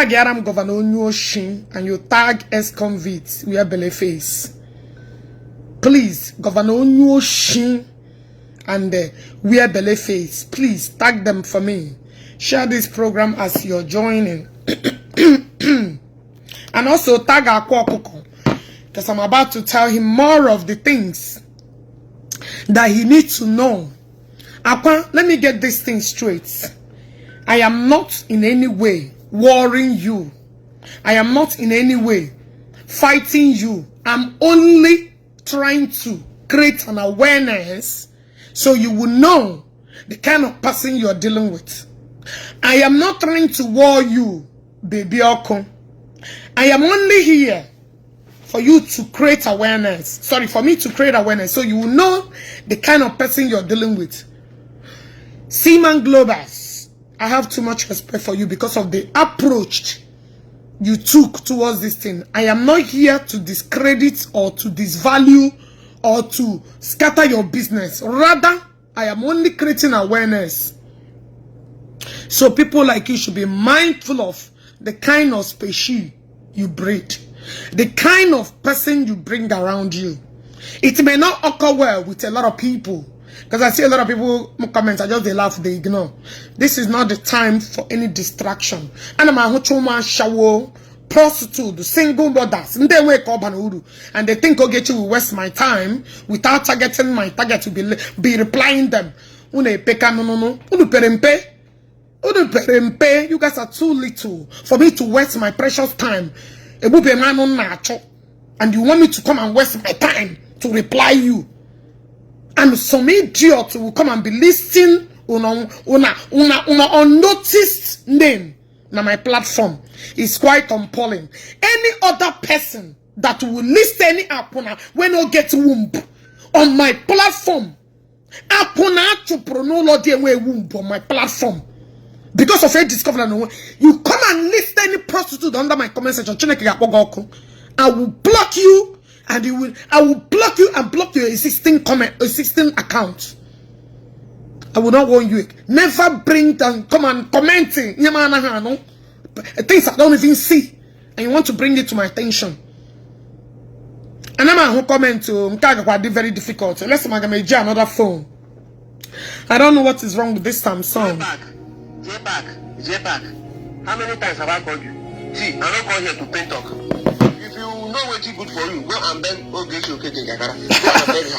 tag Yaram Governor Onyoshin and you tag ex-convicts wear belly face. Please, Governor Onyoshin and wear belly face. Please tag them for me. Share this program as you're joining. And also tag Akwokoko, because I'm about to tell him more of the things that he needs to know. Akwa, let me get this thing straight. I am not in any way worrying you. I am not in any way fighting you. I'm only trying to create an awareness so you will know the kind of person you're dealing with. I am not trying to war you, baby Oko. I am only here for you to create awareness. Sorry, for me to create awareness so you will know the kind of person you're dealing with. Seaman Globus, I have too much respect for you because of the approach you took towards this thing. I am not here to discredit or to disvalue or to scatter your business. Rather, I am only creating awareness. So people like you should be mindful of the kind of species you breed, the kind of person you bring around you. It may not occur well with a lot of people, because I see a lot of people comments, I just they laugh, they ignore. This is not the time for any distraction. And I'm a shower, prostitute, single mothers, and they wake up and they think Ogechi will waste my time without targeting my target to be replying them. You guys are too little for me to waste my precious time. And you want me to come and waste my time to reply you. And some idiot will come and be listing una unnoticed name na my platform. Is quite appalling. Any other person that will list any apuna when no get womb on my platform, apuna to pronology way womb on my platform. Because of a discovery, you come and list any prostitute under my comment section. I will block you, and I will block you and block your existing account. I will not want you. Never bring them come and commenting things I don't even see, and you want to bring it to my attention. And I'm who comment to very difficult. Unless I'm gonna another phone. I don't know what is wrong with this Samsung. Jpac. How many times have I called you? See, I don't call here to pay talk. If you know what's good for you, go and beg.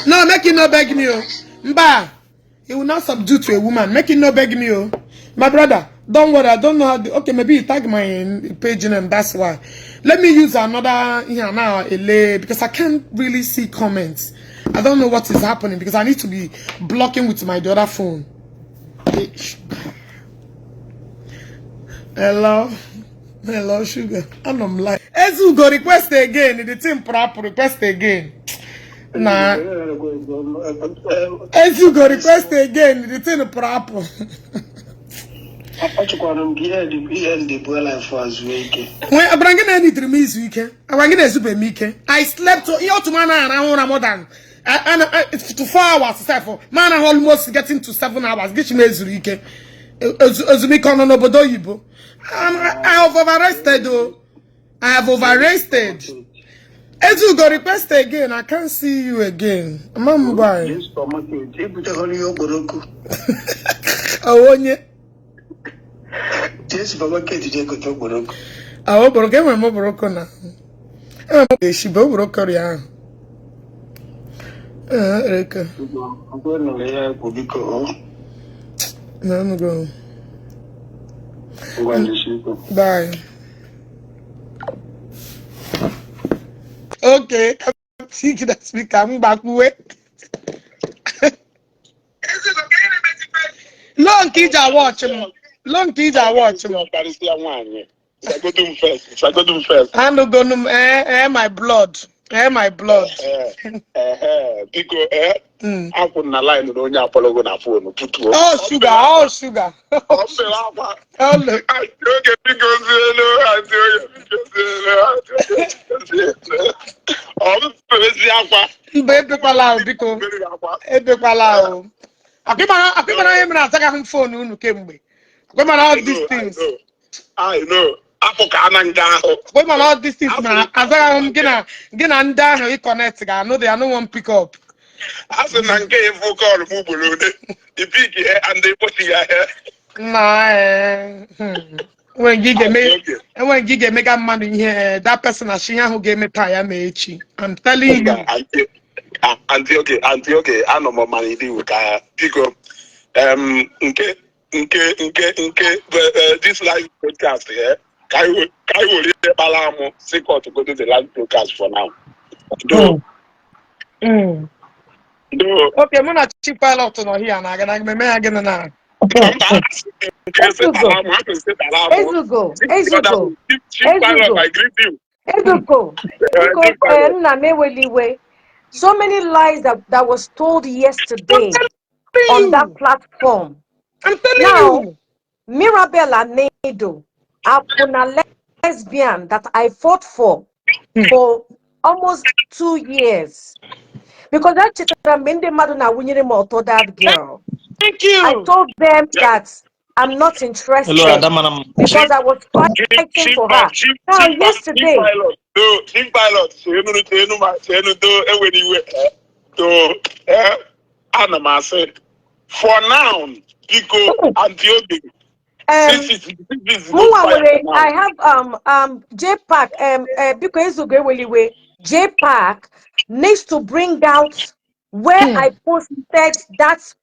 No, make it no beg me. Mba, he will not subdue to a woman. Make it no beg me. My brother, don't worry. I don't know how. Okay, maybe you tag my page name. That's why. Let me use another here now, because I can't really see comments. I don't know what is happening because I need to be blocking with my other phone. Hello, sugar. And I'm like, Ezu go request again. The team proper request again. Nah. Ezu go request again. The team proper. When I bring in any dream this weekend, I bring in a super weekend. I slept to man around more than to 4 hours. Man, I'm almost getting to 7 hours. Get me this weekend. I have overrested though. I have overrested. As you go request again, I can't see you again. Mom, bye. Just supermarket today go to Boroko. I will get my mobile now. She broke Korea. Erika. I'm going to lay out Bobiko. No, I'm going. Bye. Okay, see that speak. I'm back with. Long kids are watching. Long kids are watching. I go to him first. I'm not going to my blood. My blood. Because I put na line no nya apologo na phone put. Oh sugar. Oh look. I don't get because Baby pala biko. Ebe pala. Akimana em na taka phone unu kemgbe. Akimana all these things. I know. Wait, man, all these things now. As I'm gonna under he connect. I know they are no one pick up. After Nanke vocal move, the big hair and the body hair. When Giga make and when Giga make a money here, that person as she who gave me tire mechi. I'm telling you. Antioke, I know my money do because this live broadcast here. Kai will leave Balamo secret to go to the live broadcast for now. Do. Okay, I'm not cheap pilot on here and I'm going to again now. Ezugo. So many lies that was told yesterday on that platform. I'm telling you. Mirabella Nedo, a lesbian that I fought for almost 2 years. Because that Mende Madonna winning that girl. Thank you. I told them that I'm not interested because I was fighting for her. Now, yesterday. Chief pilot, for now, Pico and Diobi. I have Jpac because Jpac needs to bring out where I posted that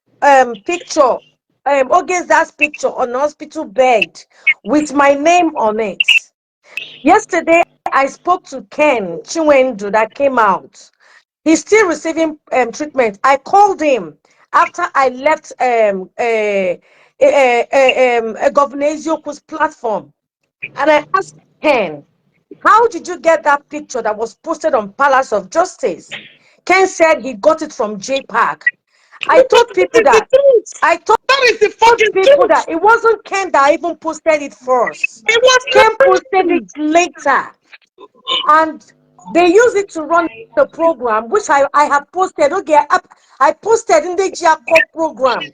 picture against that picture on hospital bed with my name on it. Yesterday I spoke to Ken Chiwendu that came out. He's still receiving treatment. I called him after I left Governor Ezioku's platform, and I asked Ken, how did you get that picture that was posted on Palace of Justice? Ken said he got it from Jpac. I told people that it wasn't Ken that even posted it first. Ken posted it later, and they use it to run the program, which I have posted. Okay, I posted in the Jpac program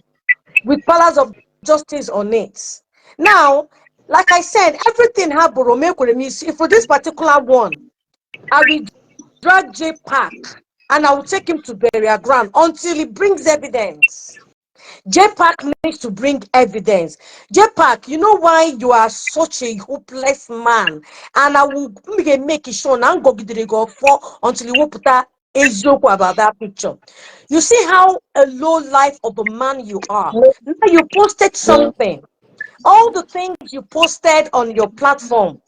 with Palace of Justice on it. Now, like I said, everything happened. For this particular one, I will drag Jpac and I will take him to burial ground until he brings evidence. Jpac needs to bring evidence. Jpac, you know why you are such a hopeless man? And I will make it sure now go for until you will put that Ezioku about that picture. You see how a low life of a man you are. Now you posted something. All the things you posted on your platform,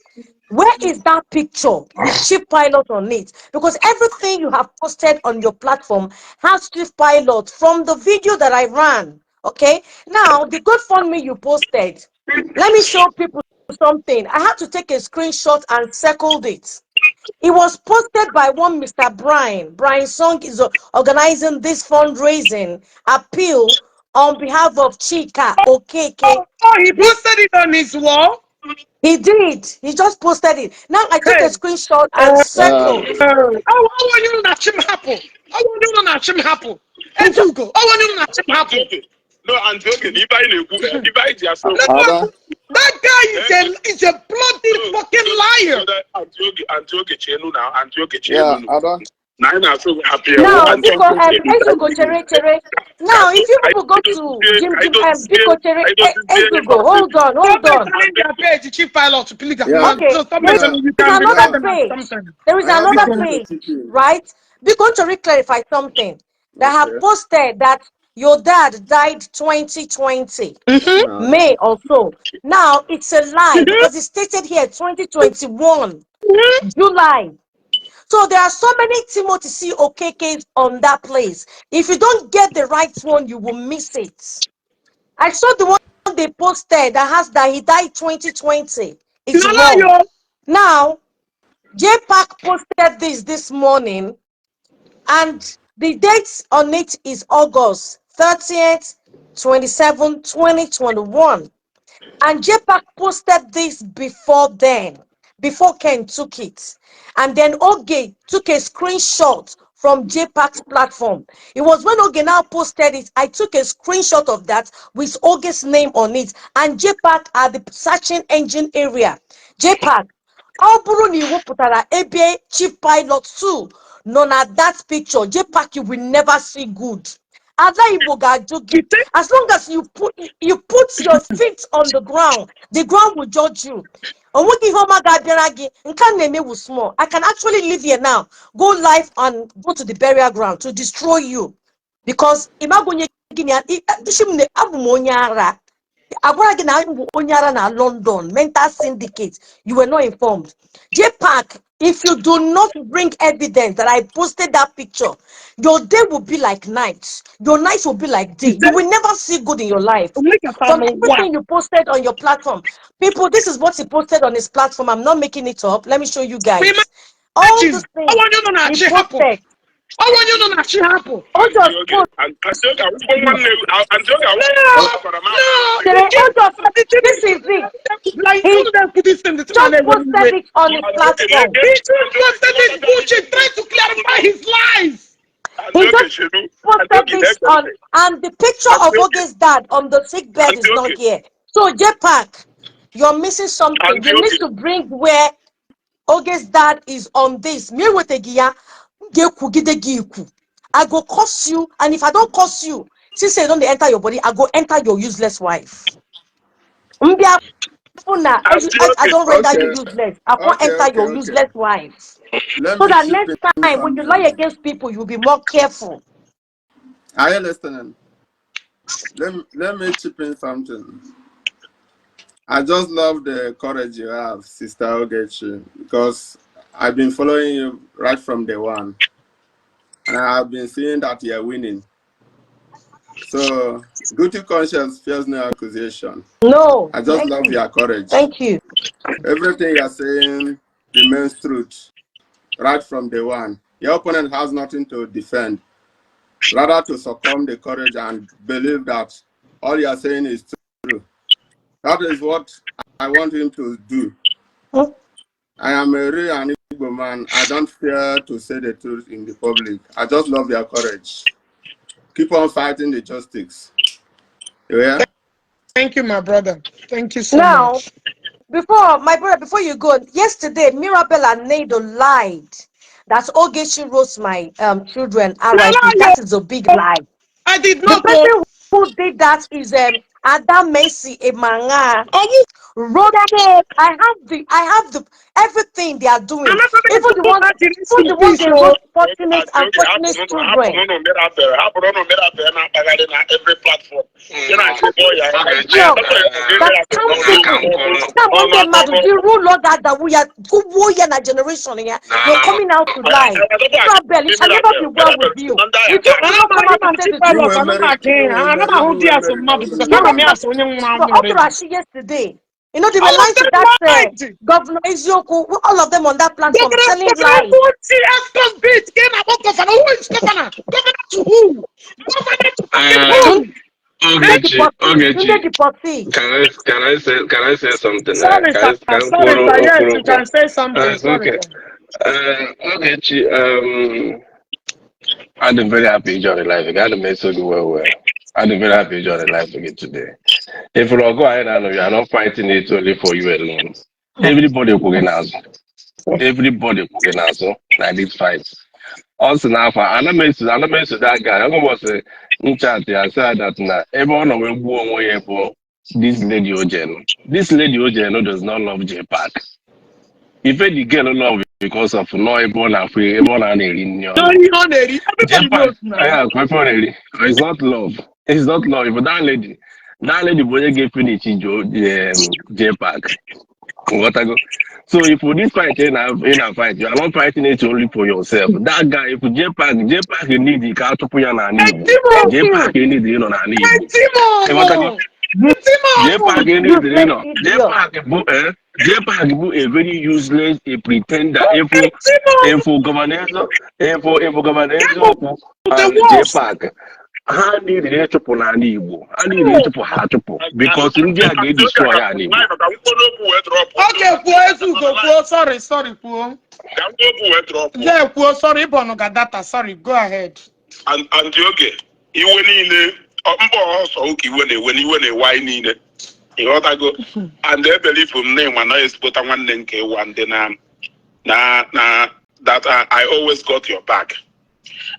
where is that picture with Chief Pilot on it? Because everything you have posted on your platform has Chief Pilot from the video that I ran. Okay, now the GoFundMe you posted, let me show people something. I had to take a screenshot and circled it. It was posted by one Mr. Brian. Brian Song is organizing this fundraising appeal on behalf of Chika Okeke. He posted it on his wall? He did. He just posted it. Now I took a screenshot and circled. I want you to him happen. I want you to him happen. Ezugo, I want you to him happen. No, and okay, that guy is a bloody fucking liar. Now, now, if you people go to Ezugo, hold on. Page, Chief Pilot, please. There is another page, right? We're going to clarify something. They have posted that your dad died 2020, May or so. Now, it's a lie because it's stated here 2021, July. So there are so many Timothy C. Okekes on that place. If you don't get the right one, you will miss it. I saw the one they posted that has that he died 2020. It's wrong. Now, Jpac posted this morning, and the dates on it is August 30th, 27, 2021. And Jpac posted this before then, before Ken took it. And then Oge took a screenshot from Jpac's platform. It was when Oge now posted it, I took a screenshot of that with Oge's name on it, and Jpac at the searching engine area. Jpac, ọ bụrụ na iwepụtara ebe Chief Pilot 2 nọ na that picture, Jpac, you will never see good. As long as you put your feet on the ground will judge you. I can actually live here now, go live and go to the burial ground to destroy you. Because London, mental syndicate, you were not informed. Jpac, if you do not bring evidence that I posted that picture, your day will be like night. Your night will be like day. You will never see good in your life. From everything you posted on your platform. People, this is what he posted on his platform. I'm not making it up. Let me show you guys. All the things he posted. I want you to not happen. This is it. He just posted it on his platform. He just posted this bullshit, trying to clarify his lies. He just posted this on, and the picture of Oge's dad on the sick bed is not here. So Jpac, you're missing something. You need to bring where Oge's dad is on this. I go curse you, and if I don't curse you, since they don't enter your body, I go enter your useless wife. I don't render you useless. I won't enter your useless wife. So that next time when you lie against people, you'll be more careful. Are you listening? Let me chip in something. I just love the courage you have, Sister Ogechi, because I've been following you right from day one. And I have been seeing that you're winning. So, guilty conscience fears no accusation. No. I just love your courage. Thank you. Everything you're saying remains truth, right from day one. Your opponent has nothing to defend, rather to succumb the courage and believe that all you're saying is true. That is what I want him to do. Huh? I am a real and Igbo man. I don't fear to say the truth in the public. I just love your courage. Keep on fighting the justice. Yeah? Thank you, my brother. Thank you so much. Before you go, yesterday, Mirabel and Nado lied that Ogechi roast my children. RIP. That is a big lie. I did not. The person who did that is Adam Messi Emanga. I have the everything they are doing. Even the ones they wrote fortunate and fortunate children. Every platform. The rule that we are two generation here. You're coming out to lie. It shall never be well with you. If you do not come out and say the truth, yesterday. You know, they were lying to that Governor Ezioku, all of them on that platform telling lies. Governor to who? Can I say something? Sorry, sir. Yes, you can say something. Okay. Okay, I'm very happy you joined the live. I got to make so well. I'm very happy you joined the live again today. If you go ahead and you are not fighting it only for you alone, everybody will get answer. Everybody will get answer. I did fight. Also now, and I made that guy. I was in chat. I said that now everyone will go away for this lady Ojen. This lady Ojen does not love Jpac. If the girl love because of no everyone are free, everyone are in your it's not love. It's not love. But that lady boy gave finish Jpac. What I go. So if for this fight in a fight, you are not fighting it only for yourself. That guy, if Jpac need the car to put on an Jpac need the Jpac a very useless, a pretender, info governor, and Jpac. I need the to put an Igbo. I need to put her to put because India get destroy an Igbo. Okay, sorry, poor. Yeah, sorry, Bonoga data. Sorry, go ahead. And okay, iwe niile mba ọsọ ụka iwe na-ewe niile ịghọtago and ebelieve m na ịma na ezigbote nwanne nke ịwa ndị na that I always got your back.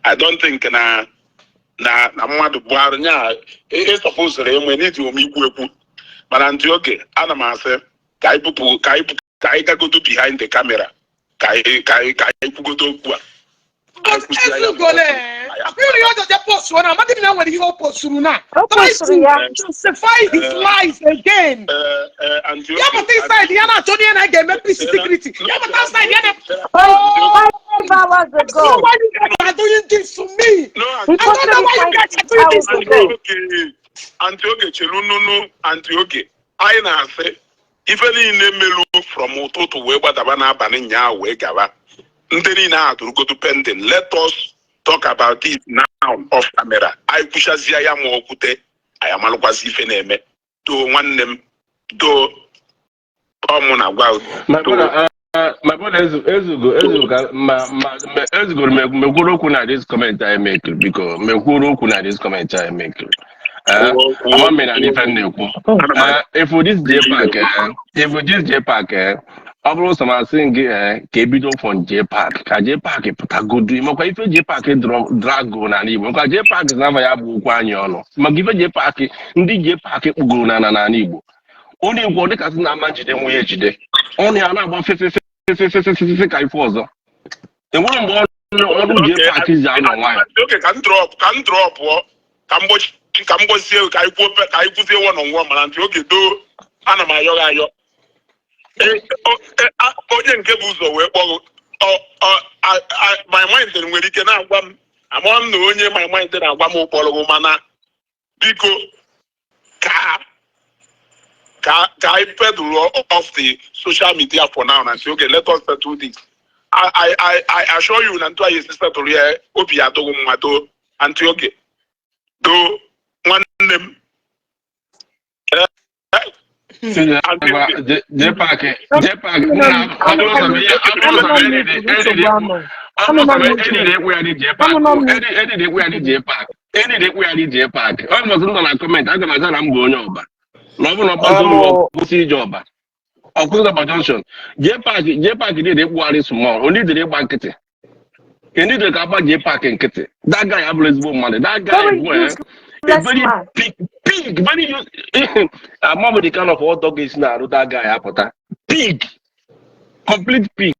I don't think na mmadụ Buhari nya ịsọpụsịrị enwe n'iji omikwu ekwu mana ndị oge ana m asị ka anyị gagodo behind the camera ka anyị kwugodo okwu a. Justify his lies again. Yeah, but this side, you're not Johnny and I get peace security. Yeah, but that side, you're 5 hours ago. Why you guys are doing this to me? No, I don't know why you guys are doing this to me. Antioke chelununu Antioke. I na say ife niile melu from ụtụtụ wee gbadaba n'abalị nyaa wee gaba. Ndị niile a tụrụgodu pending. Let us talk about it now off camera. I pushazia ya ma okwute. I amalụkwasị ife na-eme. Do nwanne m do ọmụ na gwa. My brother Ezugo mekwuru okwu na this comment I make because mekwuru okwu na this comment I make. Ama me na different na-ekwu. If this Jpac ọ bụrụ sọ ma sị gị ka ebido from Jpac ka Jpac pụtagodu makwa ife Jpac drago na Igbo makwa Jpac na ya bụ okwu anyị ọnụ maka ife Jpac ndị Jpac kpugoro na Igbo onye Igbo dịka sị na ama njide nwunye ejide ọnụ ya na-agba fefe ka ife ọzọ enwere mgbe ọrụ Jpac ji anọ nwayọ ka m drọp ka m gbozie ka anyị kwuzie one on one mana ntị oge doo ana m ayọ gị ayọ onye nke bụ ụzọ wee kpọgụ my mind nwere ike na-agwa m ama m na onye my mind na-agwa m ụkpọrọgụ mana biko ka I pedal off the social media for now and say okay let us settle this. I assure you na ntụ anyị sister to rie obi adọgụ mmadụ and okay do nwanne m Jpac almost nọ na comment aga m aza na m bụ onye ọba na ọ bụ na ọgbazụ kwụsị ije ọba ọkụzọba junction Jpac dịrị ekpugharị small onye dịrị ịgba nkịtị ndị dịrị ka agba Jpac nkịtị that guy abụrụ ezigbo mmadụ that guy bụ a very pig, very use. I'm not the kind of hot dog is now that guy apota. Pig, complete pig.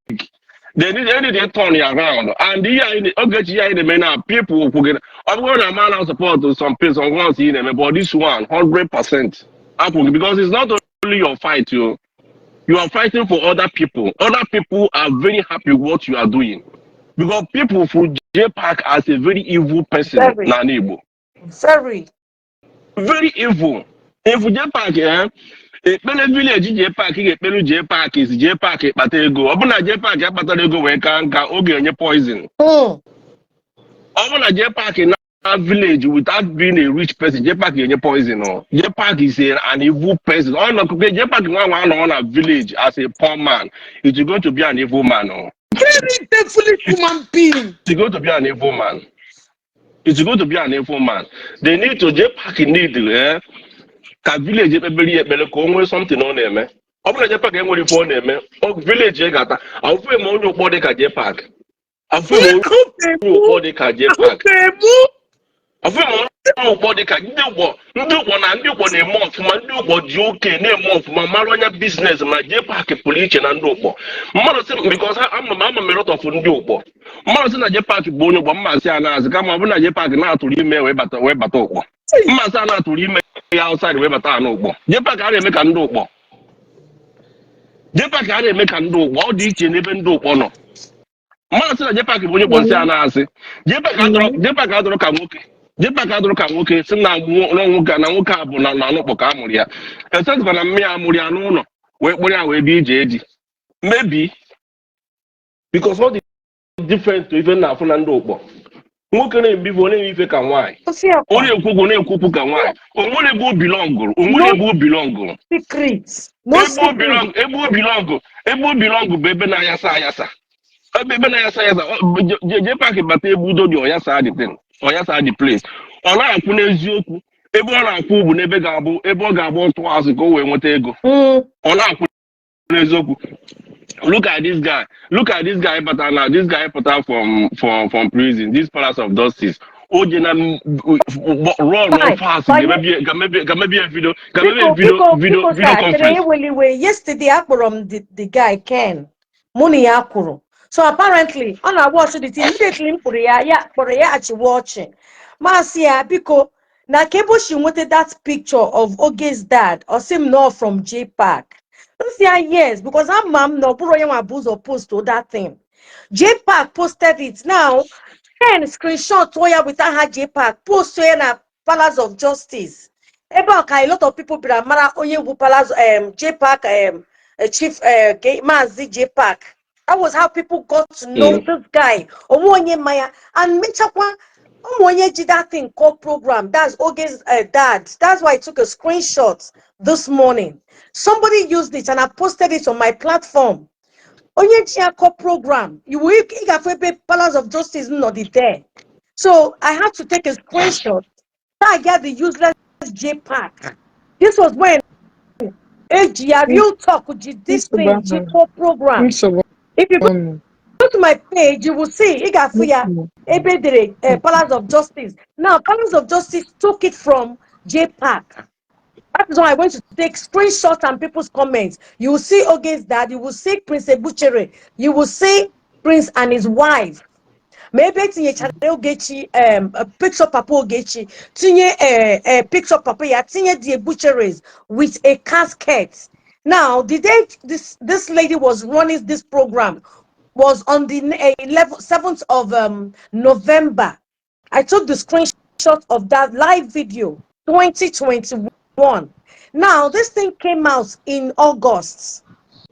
They need to turn you around. And here in the men people who get. I'm going to man support to some people once in them, but this one 100% because it's not only your fight. You are fighting for other people. Other people are very happy with what you are doing because people for Jpac as a very evil person. Nanibo. Very evil. If Jpac, ekpele village Jpac ga-ekpelu Jpac is Jpac ekpata ego. Ọ bụ na Jpac akpatara ego wee ka nka oge enye poison. Ọ bụ na Jpac na village without being a rich person, Jpac enye poison. Jpac is an evil person. Ọ nọ kuke Jpac nwa nọ na village as a poor man. Is going to be an evil man. Very definitely human being. Is going to be an evil man. It's going to be an evil man. They need to Jpac need ka village ebele ko nwe something on them. Obula Jpac enwe phone them. O village gata. Afu mo onye okpo de ka Jpac. Afu mo onye okpo de ka Jpac. Afu mo onye okpo de ka ndị ugbo na ndị ugbo na-eme ọfụma ndị ugbo ji oke na-eme ọfụma mara onye business ma Jpac pụrụ iche na ndị ugbo. Mmadụ sị because ama a lot of ndị ugbo. Mmadụ sị na Jpac bụ onye ugbo mmasị a na-azị kama ọ bụ na Jpac na-atụrụ ime wee bata ụkpọ. Mmasị a na-atụrụ ime ya outside wee bata anụ ụkpọ. Jpac a na-eme ka ndị ụkpọ. Jpac a na-eme ka ndị ụkpọ ọ dị iche n'ebe ndị ụkpọ nọ. Mmadụ sị na Jpac bụ onye ugbo nsị a na-asị. Jpac adọrọ ka nwoke. Jpac adọrọ ka nwoke sị na nwoke a bụ na anụkpọ ka a mụrụ ya. Esezikwa na mmiri a mụrụ ya n'ụlọ wee kpụrụ ya wee bịa ije eji. Maybe because all the different to even na afụ na ndị ụkpọ. Nwoke na-ebibu onye ife ka nwaanyị. Onye ekwugwu na-ekwupụ ka nwaanyị. Onwere ebe o bilọngụrụ. Ebe o bilọngụ bụ ebe na-ayasa ayasa. When I say Jpac but able to do your side thing, or your side the place. On our Kunezuku, everyone I cool will never gabo, everyone gabo to us go and what they go. On our Kunezuku. Look at this guy. Look at this guy, but now this guy put out from prison. This palace of justice. Oh, you know, run Fine. fast. But Maybe a video. Because Video conference. yesterday I put the guy Ken money akuru. So apparently on I watch it immediately for actually watching. Marcia because na Kebo she wanted that picture of Oge's dad or same no from Jpac. Yes, because I'm mom no put my booze or post to that thing. Jpac posted it now. Ken screenshot Toya without her Jpac post to na Palace of Justice. Eba a lot of people be mara onye wu Palace Jpac chief Mazi Jpac. That was how people got to know this guy. Omonye Maya and Michakwa Omonye did that thing called program. That's Oge's dad. That's why I took a screenshot this morning. Somebody used it and I posted it on my platform. Onye Chiako program, you will Palace of Justice not there. So I had to take a screenshot. I get the useless Jpac. This was when real talk with this thing, Jpac program. If you go to my page, you will see Palace of Justice. Now, Palace of Justice took it from Jpac. That is why I went to take screenshots and people's comments. You will see Oge's dad, you will see Prince Ebuchere, you will see Prince and his wife. Maybe tinye channel Ogechi a picture Papa Ogechi, tinye picture Papa ya, tinye the Ebucheres with a casket. Now, the day this lady was running this program was on the 7th of November. I took the screenshot of that live video, 2021. Now, this thing came out in August.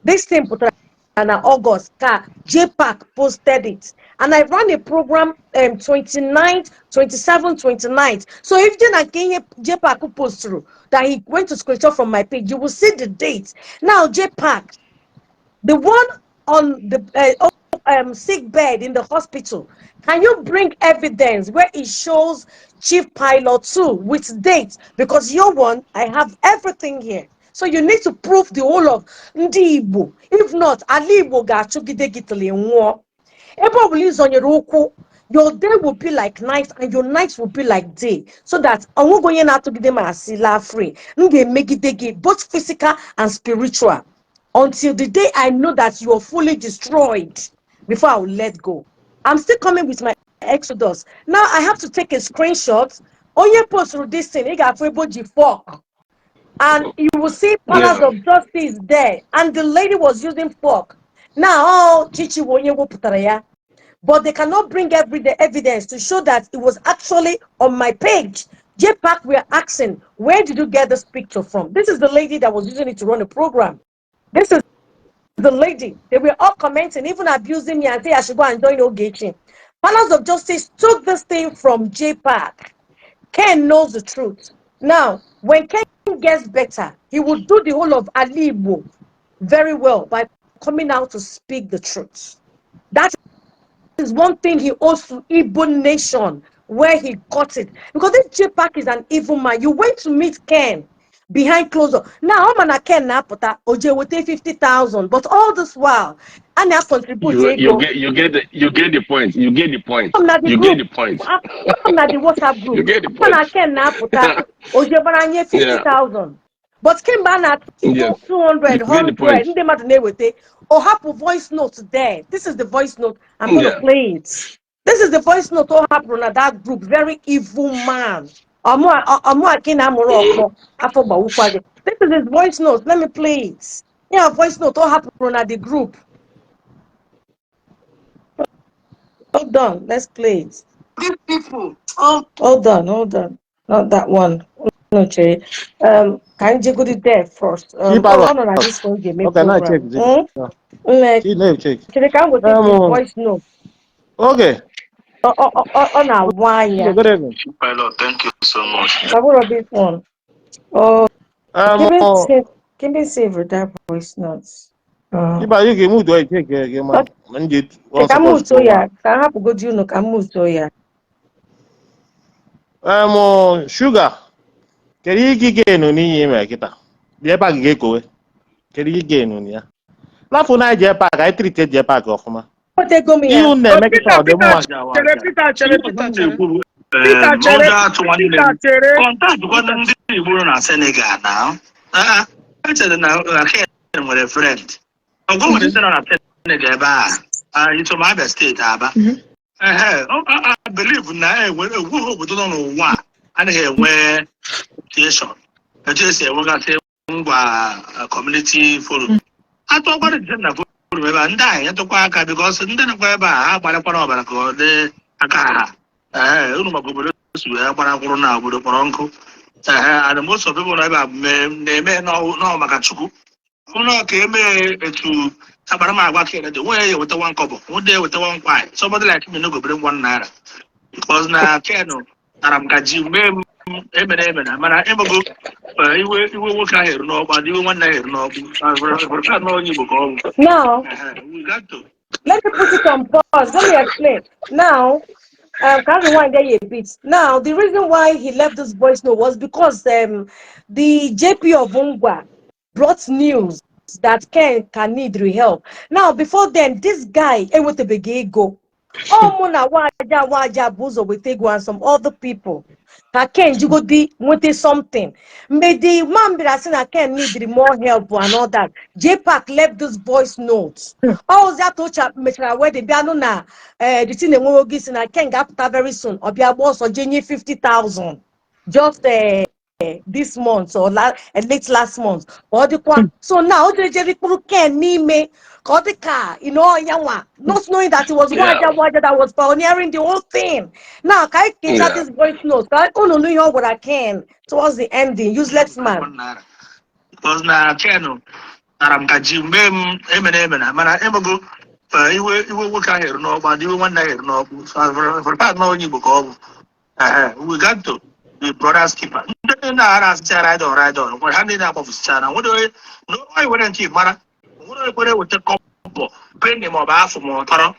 This thing put in August. Jpac posted it. And I ran a program 29th, 27th, 29th. So if Jpac post through that he went to screenshot from my page, you will see the date. Now, Jpac, the one on the sick bed in the hospital, can you bring evidence where it shows Chief Pilot 2 with dates? Because your one, I have everything here. So you need to prove the whole of Ndi Igbo. If not, Ali Igbo ga-achụgide gị till ị nwụọ. Ebe ọ bụla ịzọ nyere ụkwụ, your day will be like night and your night will be like day. So that onwe onye na-atụgide ma asị la free. M ga-emegide gị both physical and spiritual. Until the day I know that you are fully destroyed before I will let go. I'm still coming with my Exodus. Now I have to take a screenshot. Onye post through this thing, fork. And you will see Palace of Justice there. And the lady was using fork. Now, Chichi Wonye Woputaraya. But they cannot bring the evidence to show that it was actually on my page. Jpac, we are asking, where did you get this picture from? This is the lady that was using it to run a program. This is the lady. They were all commenting, even abusing me and say I should go and join Ogechi. Palace of Justice took this thing from Jpac. Ken knows the truth. Now, when Ken gets better, he will do the whole of Ali Igbo very well by coming out to speak the truth. That is one thing he owes to Igbo nation, where he got it. Because this Jpac is an evil man. You went to meet Ken behind closed door. Now, I'm an Ken Napota, Oje will take 50,000. But all this while, and I contribute. You get the point. You get the point. You get the point. I'm not the WhatsApp group. You get the I'm point. Ken Napota, Oje Baranye 50,000. But Ken Bana 200, 100, and they might know with it. Or have a voice note there. This is the voice note. I'm going to play it. This is the voice note all happened at that group. Very evil man. This is his voice note. Let me play it. Yeah, voice note all happened at the group. Hold on, let's play it. These people. Hold on. Not that one. No, Cherry. Can you go to there first? This one game program. Check. Cherry, can we take the voice note? Okay. On our wine. Good evening. Pilot, thank you so much. I will this one. Oh, can we save that voice notes? Iba you get mood to take man. Man get one Ka m support uto to ya, one. ka m hapụgodi unu ka m uto ya. Sugar. Kedu igi genu ni yeme kita. Jpac ge kowe. Kedu igi genu ni ya. Lafu na Jpac I treat Jpac ofuma. Otego m ya. Ihu na eme kita Peter, ode mu Peter, waja chere, waja. Peter, chere, Peter, chere. Peter, chere, n'ụjọ atụ nwanne Peter, m chere. kọntaktị kwana ndị Igbo nọ na Senegal na echere na Ken nwere friend ọgụ nwere ndị nọ na Senegal ebe a isom Abia steeti Aba believe na enwere egwu obodo nọ n'ụwa anaghị enwe station etu esi enwegasị ngwa community forum atụọkwara dị na forum ebe a ndị ahụ nyetụkwa aka bikọs ndị nọkwa ebe a ha gbalịkwara ọbara ka ọ dị aka ha unu maka obodo si wee gbara kwụrụ na obodo kpọrọ nkụ and most of people na-eme n'ọ maka Chukwu ụlọ ka emee etu akparamagwa kere dị nwee ya ewetawa nkọbọ nwede ewetawa nkwa somebody like me no go bring $1 because na Kenu nara m ka ji mee m emere mana emego iwe nwoke ahụ eru n'ọgba iwe nwanne ahụ eru n'ọgbụ n'onye Igbo ka ọ bụ. Now, We got to. let me put it on pause. Let me explain. Now, can rewind there a bit. Now, the reason why he left this voice note was because the JP of Ungwa brought news that Ken can need help. Now, before then, this guy, with the big ego, Mona Waja Buzo with Ego and some other people. Ken Jugodi wanted something. But the man that Ken needed more help and all that. Jpac left this voice note. All that where the piano na the thing they Ken got very soon. Or be a boss or Jenny 50,000 just this month or late last month. Or the so now the Jerry Ken me got the car, not knowing that it was Waja that was pioneering the whole thing. Now can I get this voice note? I only know what I can towards the ending. Useless man. Because na Kenu nara m ka ji mee m emere mana emego iwe nwoke ahụ eru n'ọgba iwe nwanne ahụ eru n'ọgbụ for part na onye Igbo ka ọ bụ. We got to the brothers keeper ndị na-ara asịcha ride on nwere ha ndị na-agbafụsicha na nwere onye were nke mara nwere ekwere weta kọmpọ penny maọbụ afọ ma ọ tọrọ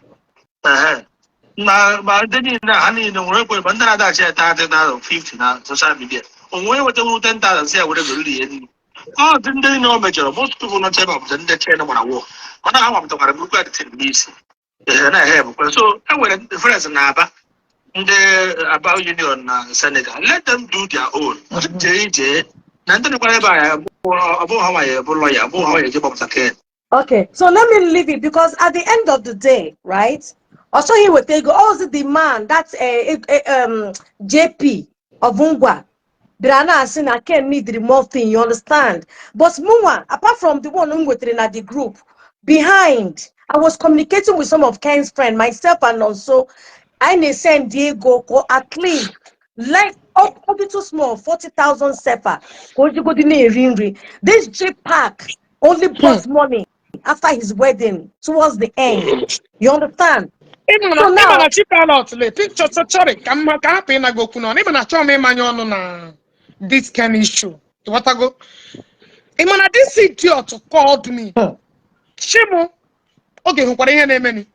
ma ndị niile ha niile nwere ekwere ba ndị na-adachi 30,050 na social media onwe wetawuru 10,000 si ya were goriri ihe niile ọ dị ndị niile o mejọrọ most people not ebe ọbụta ndị China gbara wọ mana ha gbapụtakwara nnukwu adịtịrị n'isi na-ehe bụkwa so e nwere difference na Aba ndị Aba Union na Senegal let them do their own jee na ndị nkwara ebe a ọbụ ha nwaanyị bụ lọya abụ ha nwaanyị eje gbapụta Ken. Okay, so let me leave it because at the end of the day, right? Also, he would take also the man that's JP of Ungwa. Brana saying I can't need the more thing, you understand? But Muma, apart from the one who was in the group, behind, I was communicating with some of Ken's friends, myself, and also I need San Diego at least like a bit too small, 40,000 sepa. This Jpac only brought money after his wedding towards the end. You understand? So now, Picture, sorry, come happy na go kuno. Even a chome manyo na this kind of issue. What I go? Even this idiot called me. Shimo. Okay, who kware ihe many.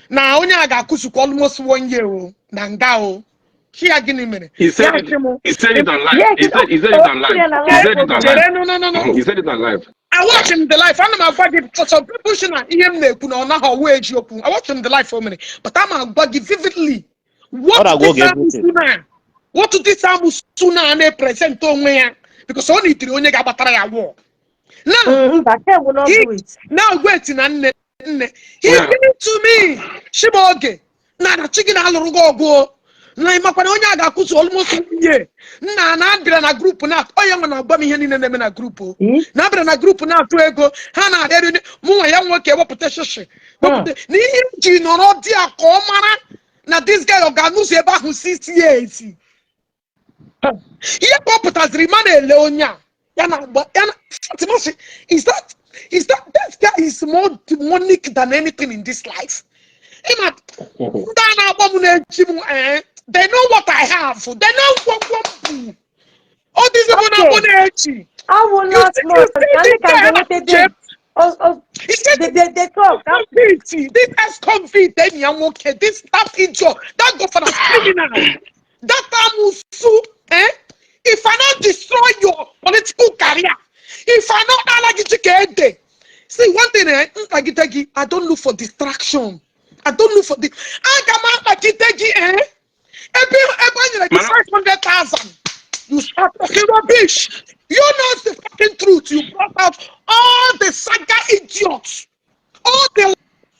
Na onye aga kusu almost 1 year o. Na nga o. Here gini mere. He said it on live. yes, He said it on live. He said it on live. No. He said it on live. I watch him the live. I'm not going to some people should not hear me. I watch him the live for a minute, but I'm going to vividly. What did this sooner and they present to me? Because only the only got war. Now, will not do it. Now waiting and he gave it to me. Shiboge. Now the chicken go. Na imakwana onye aga kusu almost 1 year na bira na group na oya na agba mi ihe niile na-eme na group o na bira na group na atụ ego ha na adịrị mụ ya nwoke wepụta shishi wepụta na ihe ji nọrọ dị a ka ọ mara na this guy ọganuzi ebe ahụ 6 years ihe ka ọ pụtaziri ma na-ele onye a ya na agba ya na Timothy is that this guy is more demonic than anything in this life. They know what I have. They know what all these people are. I will not He said, They talk. this ex-convict, then Yamoke, this that idiot, that governor criminal, that Amusu, eh? If I not destroy your political career, if I not like it, see one thing, I don't look for distraction. I don't look for the. I got like it, eh? Everybody like 500,000. You start talking rubbish. You know the fucking truth. You brought out all the saga idiots, all the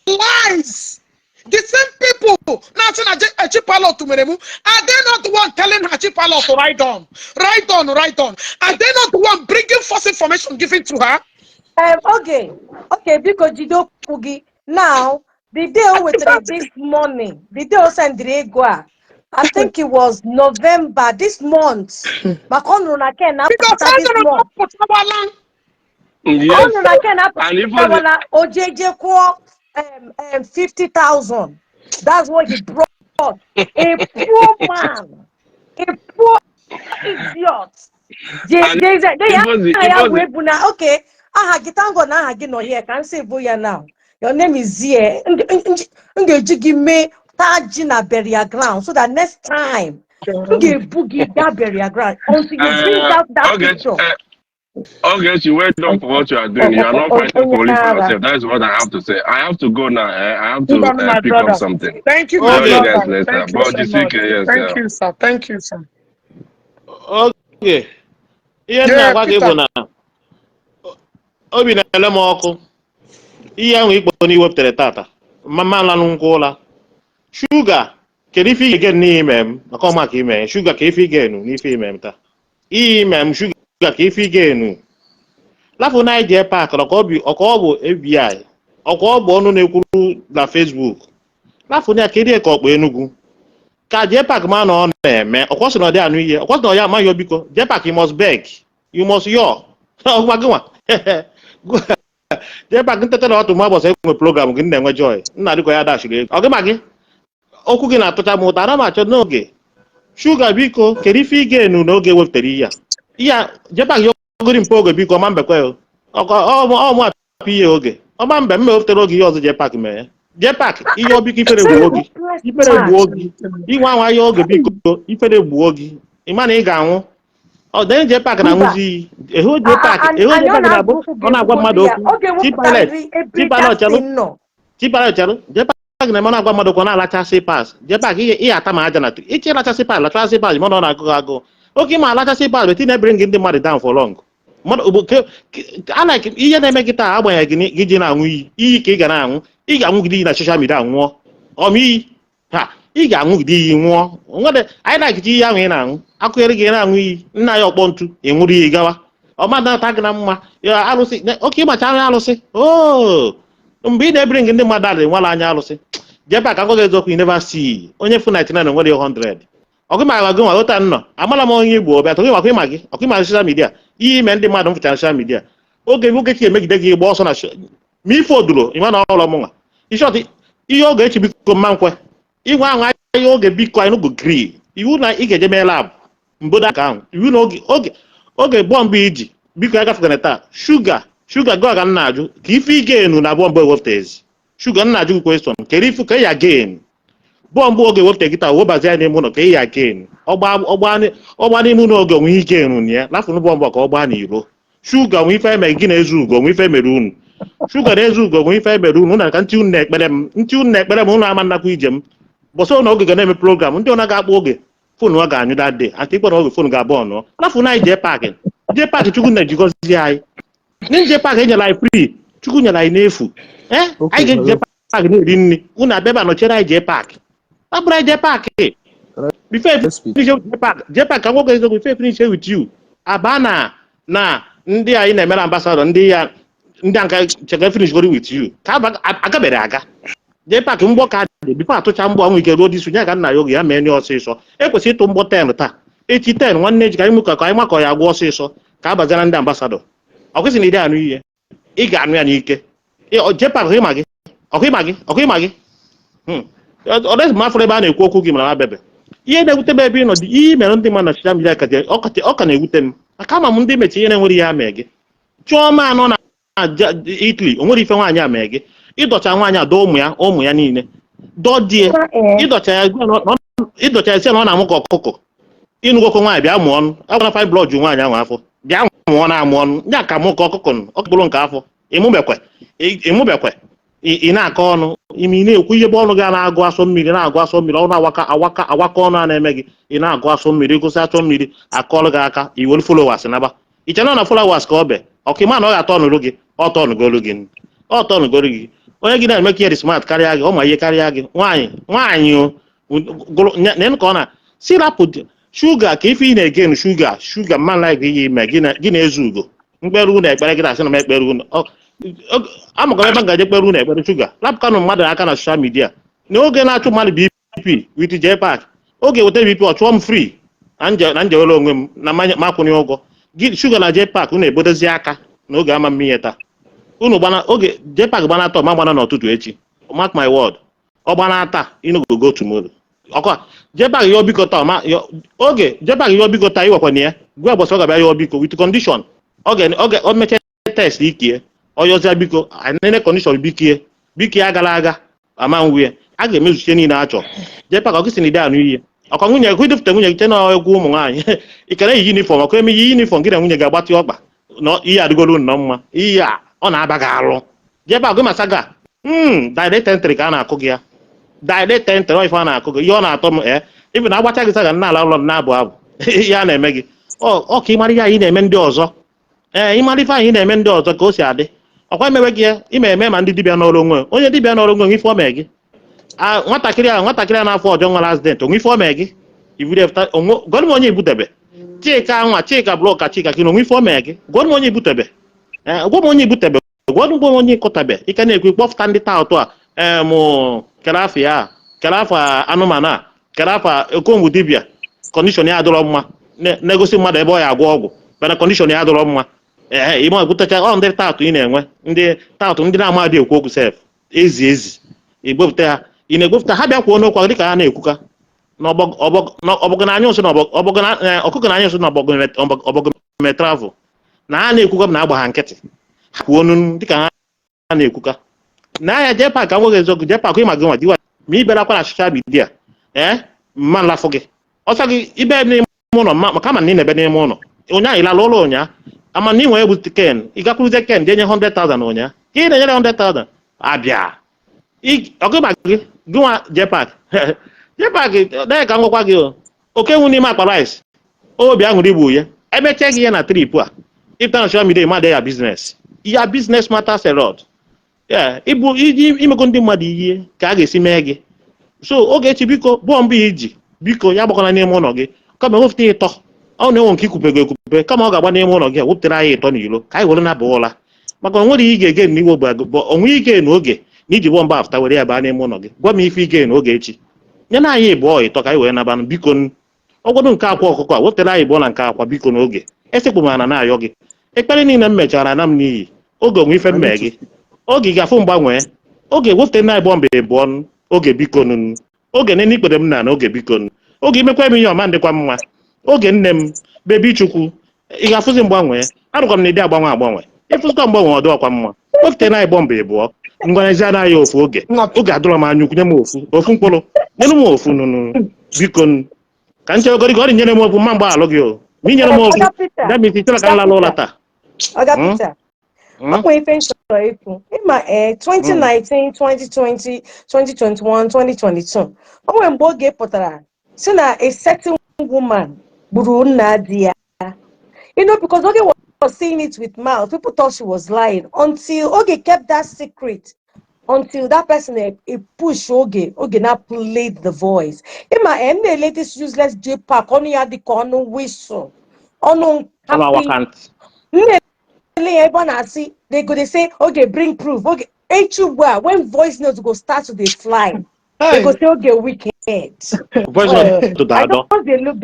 lies. The same people now saying Jpac to Meremu. Are they not the one telling Jpac to write on? Are they not the one bringing false information given to her? Okay, because Jido Pugi. Now, the deal with this morning, the deal sent Gregua. I think it was November this month. Makonuna can Because after this month. Yes. Makonuna can And even after OJJ call 50,000. That's what he brought. A poor man, a poor idiot. Okay, aha gị tango na aha gị nọ here can say boya now. Your name is here. Ngeji me taji na burial ground so that next time boogie that burial ground until you bring out that picture. Okay, you well done for what you are doing. You are not fighting for only for yourself. That is what I have to say. I have to go now. I have to my pick brother. up something. Thank you, my Join you brother. guys later. Thank you But so this much. yes, Thank you, sir. Thank you, sir. Okay. Ihe m Yeah, na-agwa gị bụ Peter. na obi na-ele m ọkụ ihe ahụ ikpo n'iwepụtara tata mama lanụ nkwa ụla shuga kedu ife ige n'ihe ime m maka ọmaka ime shuga ka ife ige enu n'ife ime m taa ihe ime m shuga ka ife ige enu lafụ na Jpac ọka ọ bụ FBI ọka ọ bụ ọnụ na-ekwuru na Facebook lafụ na ya kedu ka ọkpa Enugu ka Jpac ma na ọ na-eme ọkwọsị na ọ dị anụ ihe ọkwọsị na ọ ya amaghị biko Jpac you must beg you must yọ ọgwagịnwa Jpac ntete na ọtụ ma gbasa enwe program gị na-enwe joy nna dịkọ ya dashiri ego ọgịma gị okwu gị na-atụcha m ụta ana m achọ n'oge shuga biko kedu ife ige enu n'oge wepụtara ihe Jpac ya ogori mpe oge biko ọma mbekwe ọmụ apị ihe oge ọma mbe m wepụtara oge ihe ọzọ Jpac mee Jpac ihe ọbiko ifere gbuo gị inwe anwa ihe oge biko ifere gbuo gị ịma na ị ga-anwụ ọ dịghị Jpac na-anwụzi iyi ehu Jpac na-abụ ọ na-agwa mmadụ okwu Chipilot chelụ Jpac na-eme ọ na-agwa mmadụ okwu ọ na-alachasị pas Jpac ihe ata ma aja na iche lachasị pas lachasị pas mana ọ na-agụghị agụụ oke ma alachasị pas beti na-ebere gị ndị mmadụ down for long ihe na-eme gị taa agbanyeghị gị ji na-anwụ iyi ka ị ga na-anwụ ị ga-anwụgide iyi na soshal midia nwụọ ọmiyi ha ị ga-anwụgide iyi nwụọ nwere anyị na-agịcha iyi ahụ ị na-anwụ akụnyere gị na-anwụ iyi nna ya ọkpọ ntu ịnwụrụ iyi gawa ọmadata gị na mma ya alụsị oke ịgbacha anya alụsị mgbe ị na-ebiri gị ndị mmadụ adị nwala anya alụsị Jpac agwaghị eziokwu you never see onye fu 99 nwere 100 ọgụma gị nwa ghọta nnọọ amala m onye Igbo ọbịa tụgị makwa ịma gị ọkụma soshal midia ihe ime ndị mmadụ mfụchara soshal midia oge chi emegide gị gba ọsọ na ma ife oduro ịma na ọrụ mụnwa ishọt ihe oge echi biko mma nkwe inwe ahụ anya oge biko anyị n'ogo gri iwu na ị ga-eje mee lab mbodo aka ahụ iwu na oge bọmbụ iji biko ya gafegana taa shuga gị ọga nna ajụ ka ife ị ga-enu na bọmbụ ewepụtazi shuga nna ajụ gị kweston kere ifu ka ị ya ga-enu bọmbụ oge wepụta gị taa webazi ya n'ime ụlọ ka ị ya ga-enu ọgba n'ime ụlọ oge onwe ike enu na ya lafụnụ bọmbụ ka ọ gbaa n'iro shuga nwe ife eme gị na-ezu ugo nwe ife mere unu shuga na-ezu ugo nwe ife mere unu na ka ntị unu na-ekpere m unu ama nnakwa ije m bọsọ na oge ga na-eme program ndị ọ ga-akpọ oge fonu ọ ga-anyụ dade aka ikpe na oge fonu ga-abụ ọnụ lafụ na anyị Jpac chukwu na-ejigozi anyị ndị Jpac enyere anyị free chukwu nyere anyị n'efu anyị ga-eji Jpac na-eri nri unu abịaba nọchere anyị Jpac abụrụ anyị Jpac ka nwoke eziokwu ife finish with you aba na ndị anyị na-emere ambasadọ ndị nka cheka finish gori with you ka agabere aga Jpac mgbọ ka dị bifo atụcha mgbọ ọnwụ ike ruo dị isunya ka nna ya oge ya mee nye ọsịsọ ekwesịrị ịtụ mgbọ 10 taa echi 10 nwanne echi ka anyị mụka ka anyị makọ ya agwa ọsịsọ ka a bazara ndị ambasadọ ọ kwesịrị na ide anụ ihe ị ga-anụ ya n'ike Jpac ọkụịma gị ọ dịghị m afọ ebe a na-ekwu okwu gị mara bebe ihe na-ewute m ebe ị nọ dị ihe mere ndị mmadụ na soshal midia ọ ka na-ewute m maka ama m ndị mechi ihe na-enwere ihe ha mee gị Chioma anọ na Italy o nwere ife nwaanyị a mee gị ịdọcha nwaanyị a dọọ ụmụ ya niile dọdie ịdọcha ya si na ọ na-amụ ka ọkụkọ ịnụgokọ nwaanyị bịa mụọ ọnụ agwana fine blood ju nwaanyị ahụ afọ bịa mụọ na-amụ ọnụ ya ka mụ ka ọkụkọ ọkụkpụrụ nke afọ ịmụbekwe ị na-akọ ọnụ ime ị na-ekwu ihe bụ ọnụ gị na-agụ asọ mmiri ọnụ awaka ọnụ a na-eme gị ị na-agụ asọ mmiri gosi asọ mmiri akọọlụ gị aka iwere followers naba iche na followers ka ọ be ọkịma na ọ ga-atọ ọnụrụ gị ọtọnụgolu gị onye gị na-eme ka ihe dị smart karịa gị ọ ma ihe karịa gị nwaanyị nyen ka ọ na sirapụ shuga ka ife ị na-egen shuga mma like ihe ime gị na-ezu ugo mkpere unu ekpere gị na-asị na m ekpere unu amụkara ebe m gaje ekpere unu ekpere shuga lapụkanụ mmadụ aka na soshal midia n'oge na-achụ mmadụ BP with Jpac oge weta BP ọ chụọ m free na njewere onwe m na makwụnye ụgwọ gị shuga na Jpac unu ebodozi aka n'oge ama mmihe taa unu oge Jpac gbana taa ma gbana n'ụtụtụ echi mark my word ọ gbana taa inu go tomorrow ọkwa Jpac yọọ biko taa oge Jpac yọọ biko taa iwekwana ya gwa ụbọchị ọ ga-abịa yọọ biko with condition o mechaa test ikie ọyọzia biko nene condition bikie agala ama nwunye a ga-emezuche niile achọ Jpac ọgụsi na ide anụ ihe ọkwa nwunye gị idufute nwunye gị na egwu ụmụ nwaanyị ikere yi yunifọm ọkwa eme yi yunifọm gị na nwunye ga-agbatị ọkpa na ihe adịgolo nnọọ mma ihe a ọ na-aba gị arụ Jpac gị masaga direct entry ka a na-akụ gị ya direct entry ife a na-akụ gị ihe ọ na-atọ m ibi na agbacha gị saga nna ala ụlọ na-abụ abụ ihe a na-eme gị ọ ka ịmara ihe anyị na-eme ndị ọzọ ịmara ife anyị na-eme ndị ọzọ ka o si adị ọkwa emewe gị ime eme ma ndị dibịa n'ọrụ onwe onye dibịa n'ọrụ onwe ife ome gị nwatakịrị a n'afọ ọjọọ nwere accident onwe ife ome gị gwanụ m onye ibutebe Chika blọk ka Chika kị onwe ife ome gị gwanụ m onye ibutebe gwanụ m onye ịkọtabe ike na-ekwu kpọfụta ndị taa ụtụ a mụ kere afọ anụmanụ a kere afọ okongwu dibịa kọndishọn ya adịrọ mma na-egosi mmadụ ebe ọ ya agwọ ọgwụ mana kọndishọn ya adịrọ mma ime ebutacha ndị taatụ ị na-enwe ndị taatụ ndị na-amadị ekwu okwu sef ezi igbopụta ha ị na-egbopụta ha bịa kwuo n'okwu dịka ha na-ekwuka ọbọgọ na anya ụsụ ọkụkọ na anya ụsụ na ọbọgọ travel na ha na-ekwuka na agba ha nkịtị ha kwuo nunu dịka ha na-ekwuka na anya Jpac ka nweghị eziokwu Jpac ịma gị nwa diwa ma ị bịarakwa na soshal midia mma nlafụ gị ọsọ gị ibe n'ime ụlọ maka ma na ị na-ebe n'ime ụlọ ụnyaahụ ịlala ụlọ ụnyaahụ ama na ị nwere egbu ken ị gakwuruzie ken denye 100,000 ụnyaahụ ka ị na-enyere 100,000 abịa ọgụba gị nwa Jpac dee ka ngwakwa gị oke nwu n'ime akpa rice obi aṅụrị igbu ya emechaa gị ya na trip a ịpụta na social media mmadụ ya business matters a lot ịbụ imego ndị mmadụ ihe ka a ga-esi mee gị so oge echi biko bụọ mbọ iji biko ya gbakọna n'ime ụlọ gị kama wepụta ịtọ ọ na-enwe nke ikwupego ekwupe kama ọ ga-agba n'ime ụlọ gị wepụtara anyị ịtọ n'ilo ka anyị were naba ụla maka onwere ihe ị ga-ege n'iwe bụ onwe ike n'oge na iji bọ mba afụta were ya baa n'ime ụlọ gị gwa m ife ige n'oge echi nye na anyị ịbụọ ịtọ ka anyị were nabanụ biko ọgwọdụ nke akwa ọkụkọ a wepụtara anyị ịbụọ na nke akwa biko n'oge esekpụ m ana na-ayọ gị ekpere niile m mechara na m n'iyi oge onwe ife mme gị oge ga-afụ mgbanwee oge wepụta na ịbụọ mba ịbụọ oge biko oge nene ikpere m na oge biko oge imekwa m ihe ọma ndịkwa mma oge nne m bebi chukwu ị ga-afụzi mgbanwe arụkwa m na ịdị agbanwe ịfụzikwa mgbanwe ọdụ ọkwa mma wepụta na ịbọ mba ịbụọ ngwanezi anaghị ofu oge adụrọ m anya ukwu nye m ofu mkpụrụ nyere m ofu nụnụ biko ka m chewegoro gị ọ dị nyere m ofu mma mgbe alụ gị ma inyere m ofu dabisi chọrọ ka m lala ụla taa ọkwa ife nchọrọ ikwu ịma 2019 2020 2021 2022 o nwere mgbe oge pụtara si na a certain woman gburu nna di ya because oge was saying it with mouth people thought she was lying until oge kept that secret until that person push oge na played the voice ịma na-ele this useless Jpac ọnụ ya dịka ọnụ whistle ọnụ ebe ọ na-asị they go dey say oge bring proof oge echi ugbu a when voice notes go start to dey fly they go say oge wicked voice note da-adọ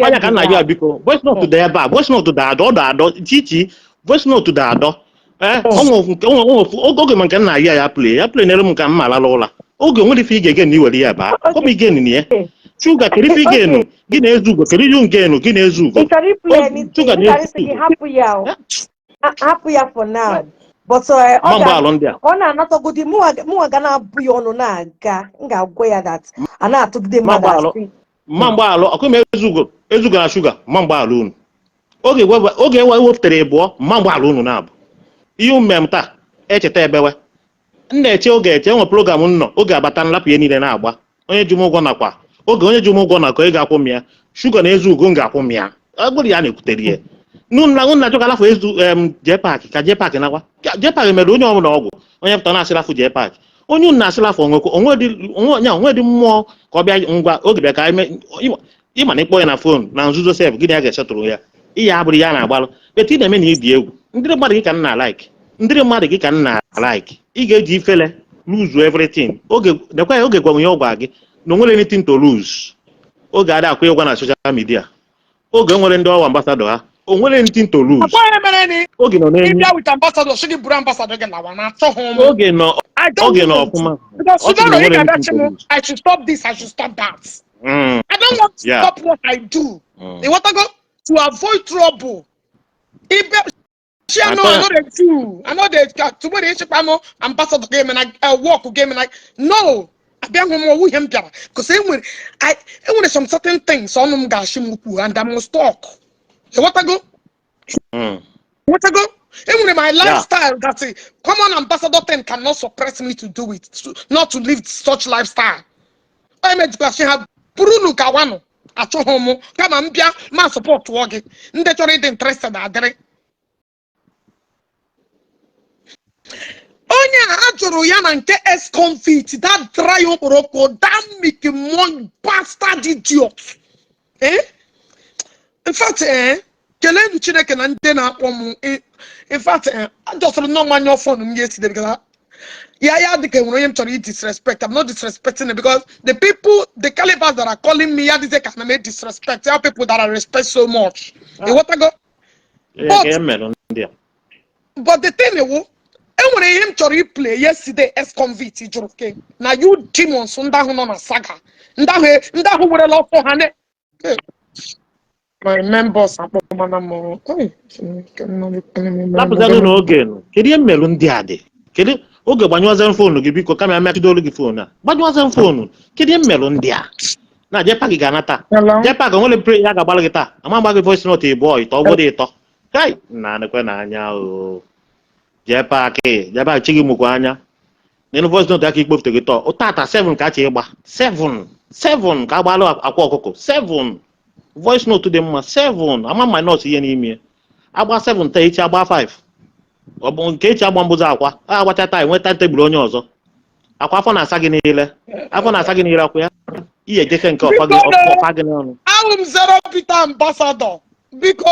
anya ka nna ya biko voice note da ebe a voice note da-adọ chichi voice note da-adọ oge ma nke nna ya play nyere m ka m malala ụla oge nwere ife ị ga-ege na iwere ya baa ọ bụ igen na ya Chuga kere ife igenu gị na-ezu ugo kere ihe ngenu gị na-ezu ugo Chuga na-ezu hapụ ya for now But Mamba Alondia. ona not a good more gonna be on naga nga goya that and I took the Mamba mother. Alo. Mamba Alo. Akume ezugo na sugar. Mamba Alone. Oge wepụtara ịbụọ mamba Alone na abụ. Ihe mmemta echeta ebewe. Nna-eche oge eche nwe program nnọ oge abata nlapụ ihe niile na-agba. Onye ji m ụgwọ nakwa. Oge onye ji m ụgwọ nakwa ị ga-akwụ m ya. Sugar na ezugo m ga-akwụ m ya. Agbụrụ ya na-ekwutere ya. Nna chọka lafụ ezu Jpac ka Jpac nakwa. Jpac mere onye ọbụla ọgwụ. Onye pụta na-asị lafụ Jpac. Onye unu na-asị lafụ onwe dị mmụọ ka ọ bịa ngwa oge bịa ka ịma na ịkpọ ya na fon na nzuzo sef gịnị ya ga-esetụrụ ya. Ihe abụrụ ya na-agbalụ. Beti ị na-eme na ịdị egwu. Ndị mmadụ gị ka nna like. Ndị mmadụ gị ka nna like. Ị ga-eji ifele lose everything. Oge gwa ya ọgwa gị na onwere anything to lose. Oge ada akwụ ụgwọ na social media. Oge nwere ndị ọwa ambassador ha. O nwere anything to lose. Oge nọ n'enyi. with ambassador, she give ambassador again. Oge nọ ọfụma. I should stop this, I should stop that. I don't want to stop what I do. You want to go to avoid trouble. I know they do. I know they tomorrow they ambassador game and I walk game and I no. I be home him because when some certain things on them and I'm stuck. You want to go? Want to go? Even my lifestyle, that's it. Common ambassador thing cannot suppress me to do it, not to live such lifestyle. I'm education have Bruno Kawano at home. Come and be my support to work it. That's already interested. Onya ajuru ya na nke ex-convict that dry oporoko that make one bastard idiot. In fact, kelenu Chineke na ndị na-akpọ m. In fact, I just don't know my phone yesterday because disrespect. I'm not disrespecting it because the people, the calibers that are calling me, they can make disrespect. There are people that I respect so much. You want to go? But the thing is, when I am to replay yesterday, ex-convict, okay. Now you demons, on a saga. Ndahu were a lot for Hane. My members are kedu mmelụ ndị a dị kedu oge gbanyụọzem fonu gị biko kama amachidolu gị fonu a gbanyụọzem fonu kedu mmelụ ndị a na Jpac ga-anata Jpac nwere pre ya ga-agbalụ gị taa ama gba gị voice note ịbụọ ịtọ ọgwụdị ịtọ kai na nekwe na anya o Jpac chi gị mụkwa anya n'elu voice note aka ikpofute gị tọ ụtata 7 ka achị ịgba 7 ka agbalụ akwa ọkụkọ 7 voice note dị mma 7 ama my note ihe n'ime agba 7 taa echi agba 5 ọ bụ nke echi agba mbụzi akwa agbacha taa enweta tebụl onye ọzọ akwa afọ na-asa gị niile akwa ya ihe ejefe nke ọfa gị n'ọnụ. I'm Zero Peter ambassador biko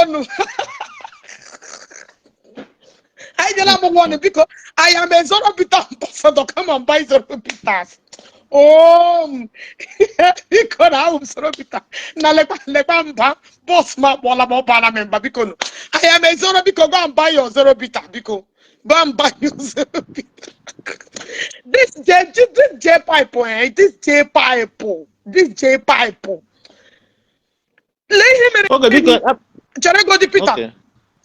I am a Zero Peter ambassador. Come and buy Zero Peters. Because I'm Zero Peter. Now let boss ma bola bana member because I am a Zero because go and buy your Zero Peter because go and buy your Zero Peter. This Jpac, this Jpac. Let him. Okay, because Peter.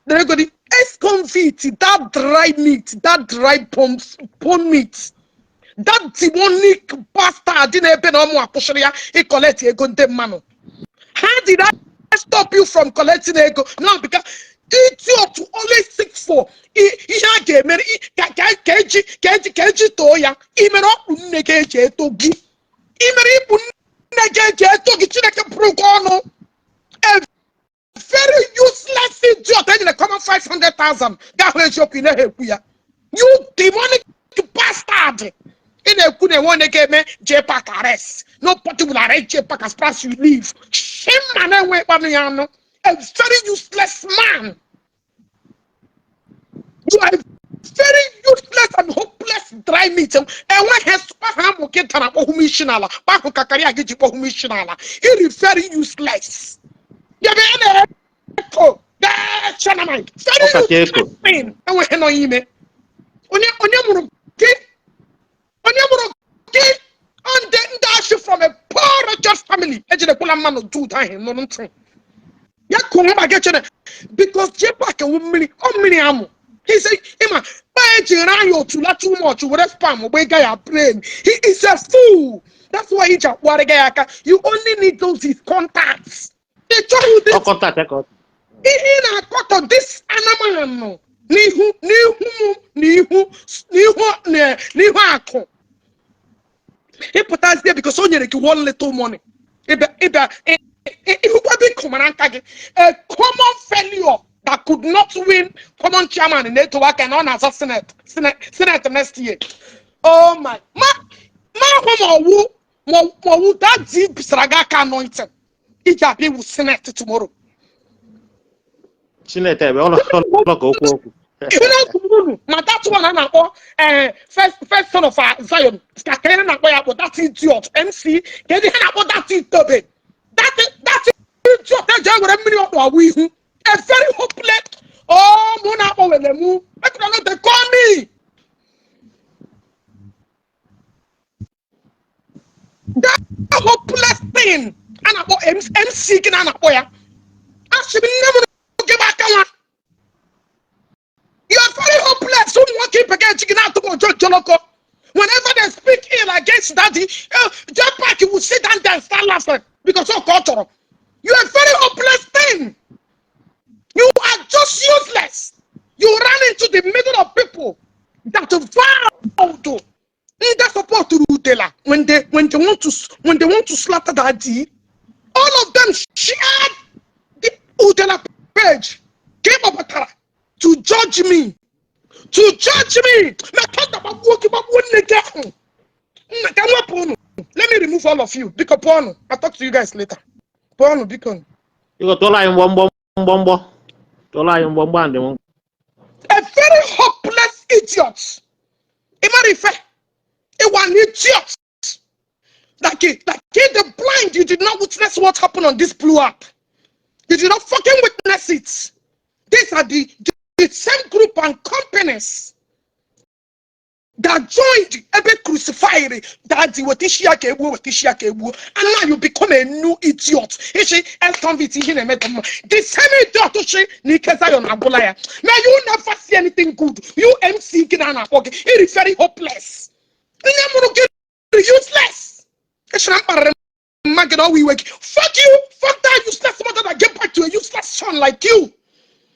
There go the ex-convict, that dry meat, that dry pom meat, that demonic bastard didn't even know he collect ego mano. How did I stop you from collecting ego? No, because idiot to always seek for keji toya imero negeje togi imeri negeje togi chineke brukono. Very useless idiot. I didn't come on 500,000. You demonic bastard. In a good one again, Jpac arrest. No particular arrest Jpac as far as you leave. Shame man, a very useless man. You are very useless and hopeless dry meat. And when has to get an omissionala, Baku Kakaria get you omissionala. It is very useless. Echo. That's Chanamite. And then dash from a poor righteous family. Do that. Because Jpac will many ammo. He said, Emma, too much, whatever spam, guy brain. He is a fool. That's why you only need those his contacts. They told you this. Contact record. In a quarter, this animal. Nihu ako. He put us there because only like one little money. A common failure that could not win common chairman in NATO and on as a senate next year. Oh my that deep Sragaka anointing. He will senate tomorrow. Senate, go. That's one first son of Zion. That idiot MC. That idiot. That idiot. A very hopeless. Oh, Mona when they move. I could not they call me. That hopeless thing. And about MC and Apoya. I should never give back. You are very hopeless. Someone keep again chicken out to Joloko. Whenever they speak ill against daddy, Jpac will sit down there and start laughing because of culture. You are very hopeless thing. You are just useless. You run into the middle of people that vow to. They support to Rutela when they want to slaughter daddy. All of them shared the Udela page. Came up to judge me. Let me remove all of you. Because I'll talk to you guys later. Because you got to lie in bomb. To lie in bomb. A very hopeless idiot. A one idiot. Like the blind, you did not witness what happened on this blue app. You did not fucking witness it. These are the same group and companies that joined every crucified that and now you become a new idiot. The same idiot now you never see anything good. You MC it is very hopeless. Useless. Fuck you, fuck that useless mother that get back to a useless son like you.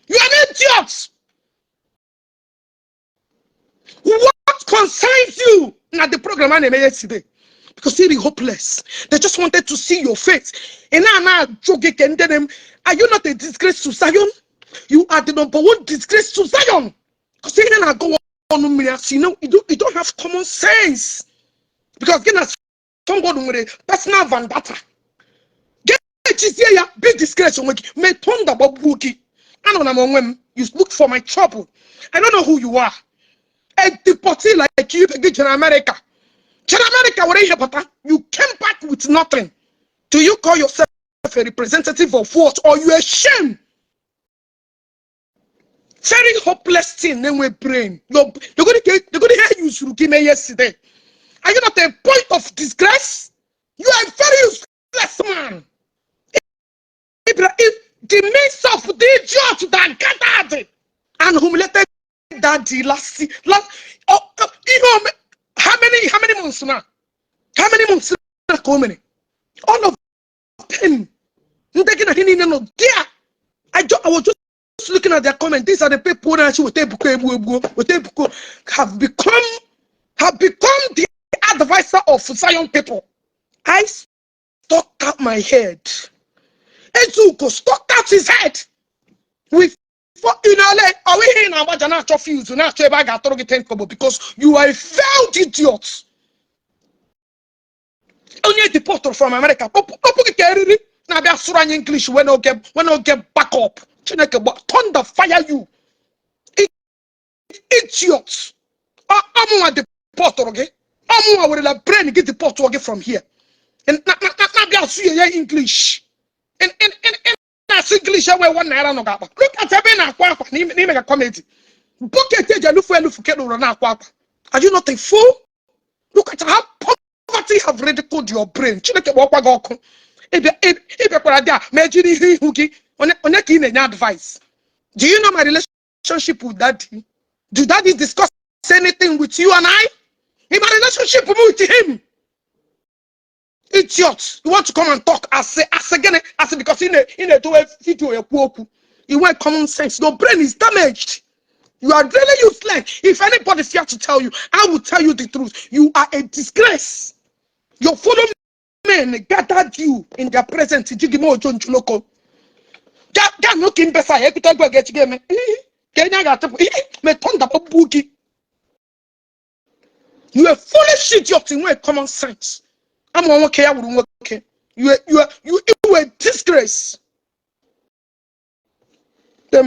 You are an idiot. What concerns you? Now the program I made yesterday. Because you're hopeless. They just wanted to see your face. And now joking and them. Are you not a disgrace to Zion? You are the number one disgrace to Zion. Because you don't go on you don't have common sense. Because again, as somebody with a personal vendetta. Get here, big disgrace. May turn the babuki. I don't know when you look for my trouble. I don't know who you are. A deportee like you in America. In America, you came back with nothing. Do you call yourself a representative of what? Or you ashamed? Very hopeless thing in my brain. They're going to hear you through me yesterday. Are you not a point of disgrace? You are a very useless man. The midst of the idiot that gathered and humiliated daddy last how many months now? How many months now? All of them. I was just looking at their comment. These are the people that have become the advisor of Zion people. I stuck out my head. Ezuko stuck out his head. With are we here now? Because you are a failed idiot. Only deported from America. Now they are surrounding English when I get back up. Thunder fire you. Idiots. I'm a deporter, okay? I'm with a brain get deported from here. And now they are see English. And that's English away one naira no gaba. Look at Ebena Kwapa, ni make a comment. Bucket are you not a fool? Look at how poverty have ridiculed your brain. Advice. Do you know my relationship with daddy? Do daddy discuss anything with you and I? In my relationship with him. Idiot. You want to come and talk as again, as because in a do a video, you want common sense. Your brain is damaged. You are really useless. If anybody is here to tell you, I will tell you the truth. You are a disgrace. Your fellow men gathered you in their presence. Jigimo John Chuloko. That looking better. I could go get game. Kenya got me thunder boogie. You are foolish idiot in way common sense. I'm okay. I wouldn't okay. You are a disgrace. Let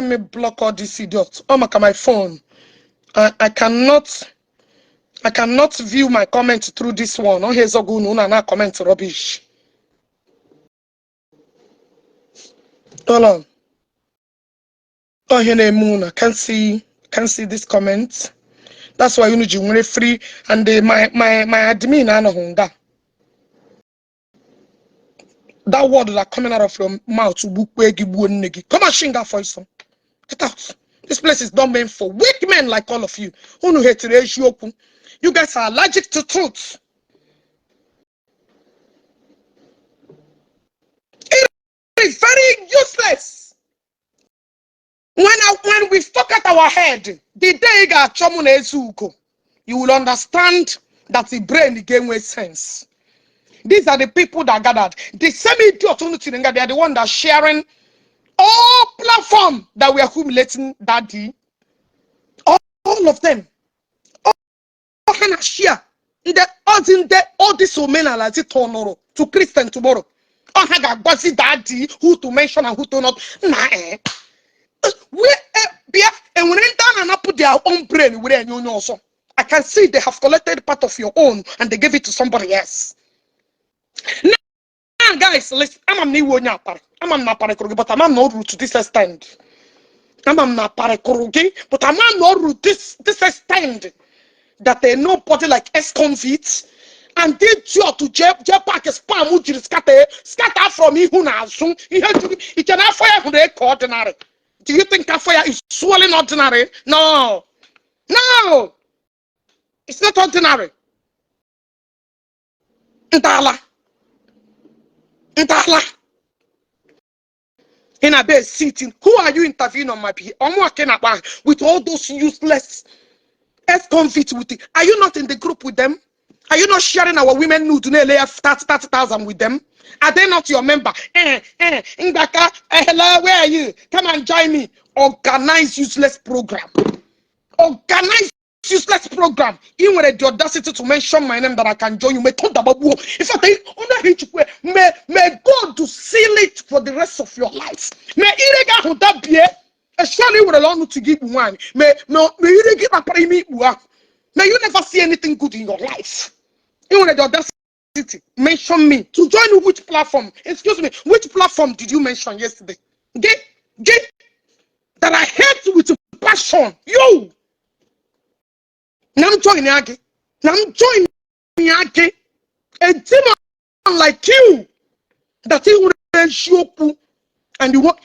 me block all these idiots. Oh my phone. I cannot view my comments through this one. Oh, here's a good one and I comment rubbish. Hold on. Oh, here moon. I can't see this comment. That's why you need to free and my admin I know that. That word that coming out of your mouth to book where you negi. Come and sing that voice. Get out. This place is not meant for weak men like all of you. Who know hate you? You guys are allergic to truth. It is very useless. When we fuck at our head, the day you got you will understand that the brain again makes sense. These are the people that gathered. The same idiot, they are the one that sharing all platform that we are accumulating daddy. All of them. All can share. All this women are like tomorrow to Christian tomorrow. All have got daddy who to mention and who to not. Nah, and when they done and put their own brain within you also. I can see they have collected part of your own and they gave it to somebody else. Now, guys, listen, I'm not parekorogi, but I'm not rude to this extent. I'm not parekorogi, but I'm not rude this extent that they nobody like ex-convicts and did you to Jpac spam which is scatter from me who now soon it cannot fire for the ordinary. Do you think that fire is swollen ordinary? No, it's not ordinary. Ndala. In a bed sitting, who are you interviewing on my behalf? I'm working about with all those useless ex-convicts with it. Are you not in the group with them? Are you not sharing our women nude 30,000 with them? Are they not your member? Ngaka, hello, where are you? Come and join me. Organize useless program. Organize useless program. Even with the audacity to mention my name that I can join you. May God to seal it for the rest of your life. May irega who that be surely would allow you to give one. May you give a prime. May you never see anything good in your life. Even with the audacity, mention me to join which platform? Excuse me, which platform did you mention yesterday? Get that I hate with passion. You. Now I'm joining again. A demon like you that he would show you and you want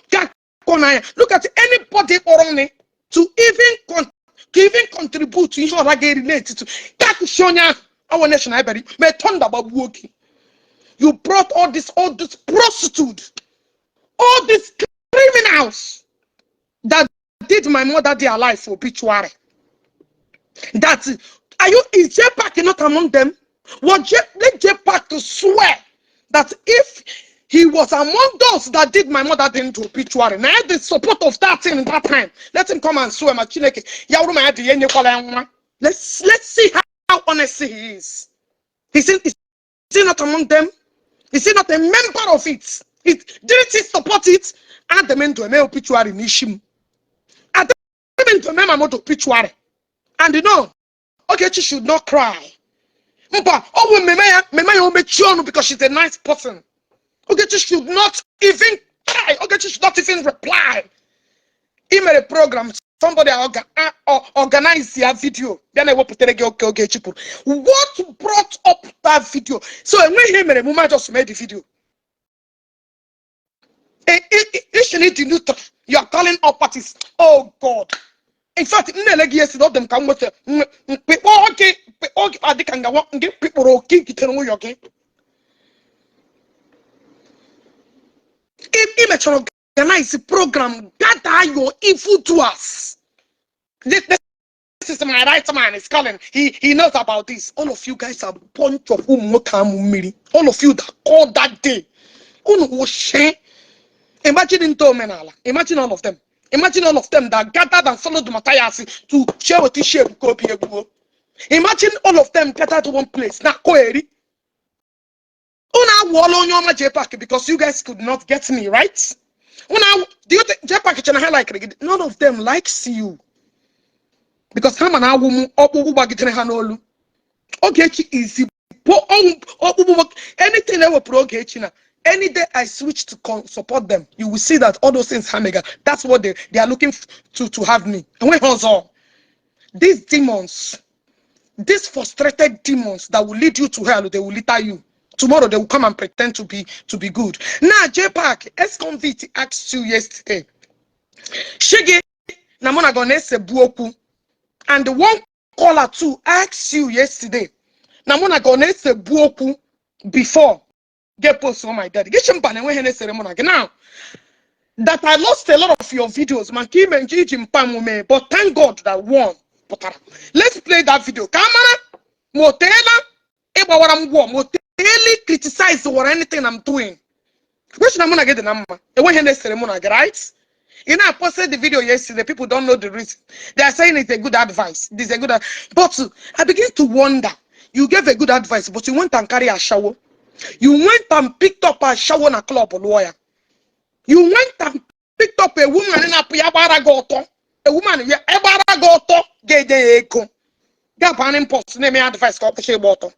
look at anybody around me to even contribute to issue that get related to that Shonya our nation I bury may turn about working. You brought all this prostitute, all these criminals that did my mother their life for obituary. That is Jpac not among them? Let Jpac to swear that if he was among those that did my mother into obituary, now the support of that thing in that time, let him come and swear. Let's see how honest he is. Is he not among them? Is he not a member of it? Didn't he support it? Add them into a obituary nishim. Add them into a member obituary. And you know, Ogechi should not cry. Because she's a nice person. Ogechi should not even cry. Ogechi should not even reply. He made a program. Somebody organized their video. Then I will put it Ogechi. What brought up that video? So when him and Muma just made the video. You are calling all parties. Oh God. In fact, yesterday of them come with okay, I think I want get people okay, okay. Image organize the program, gather your evil doers. This is my right man, is calling. He knows about this. All of you guys are bunch of all of you that called that day. Imagine in Tomenala. Imagine all of them. Imagine all of them that gathered and followed Matthias to share what he shared with Kopi. Imagine all of them gathered to one place. Now, Koeri. Una wall on your Jpac because you guys could not get me, right? Una, do you think Jpac like none of them likes you? Because how many woman Ogechi is anything they will pro Ogechi. Any day I switch to support them, you will see that all those things Hamega. That's what they are looking to have me. And when also these demons, these frustrated demons that will lead you to hell, they will litter you. Tomorrow they will come and pretend to be good. Now Jpac, ex-convict asked you yesterday. Shige namona gone se buoku. And the one caller too asked you yesterday. Namona gone se buoku before. Get post on my daddy. Get now that I lost a lot of your videos, man. But thank God that won. Let's play that video. Camera, Motela, Ebawaram war, Moteli criticize or anything I'm doing. Which I'm gonna get the number. Right? You know, I posted the video yesterday. People don't know the reason. They are saying it's a good advice. This is a good but I begin to wonder. You gave a good advice, but you went and carry a shower. You went and picked up a shower in a club lawyer. You went and picked up a woman in a Piabaragoto. A woman in Ebaragoto gave the echo. Gabanin post name advice called the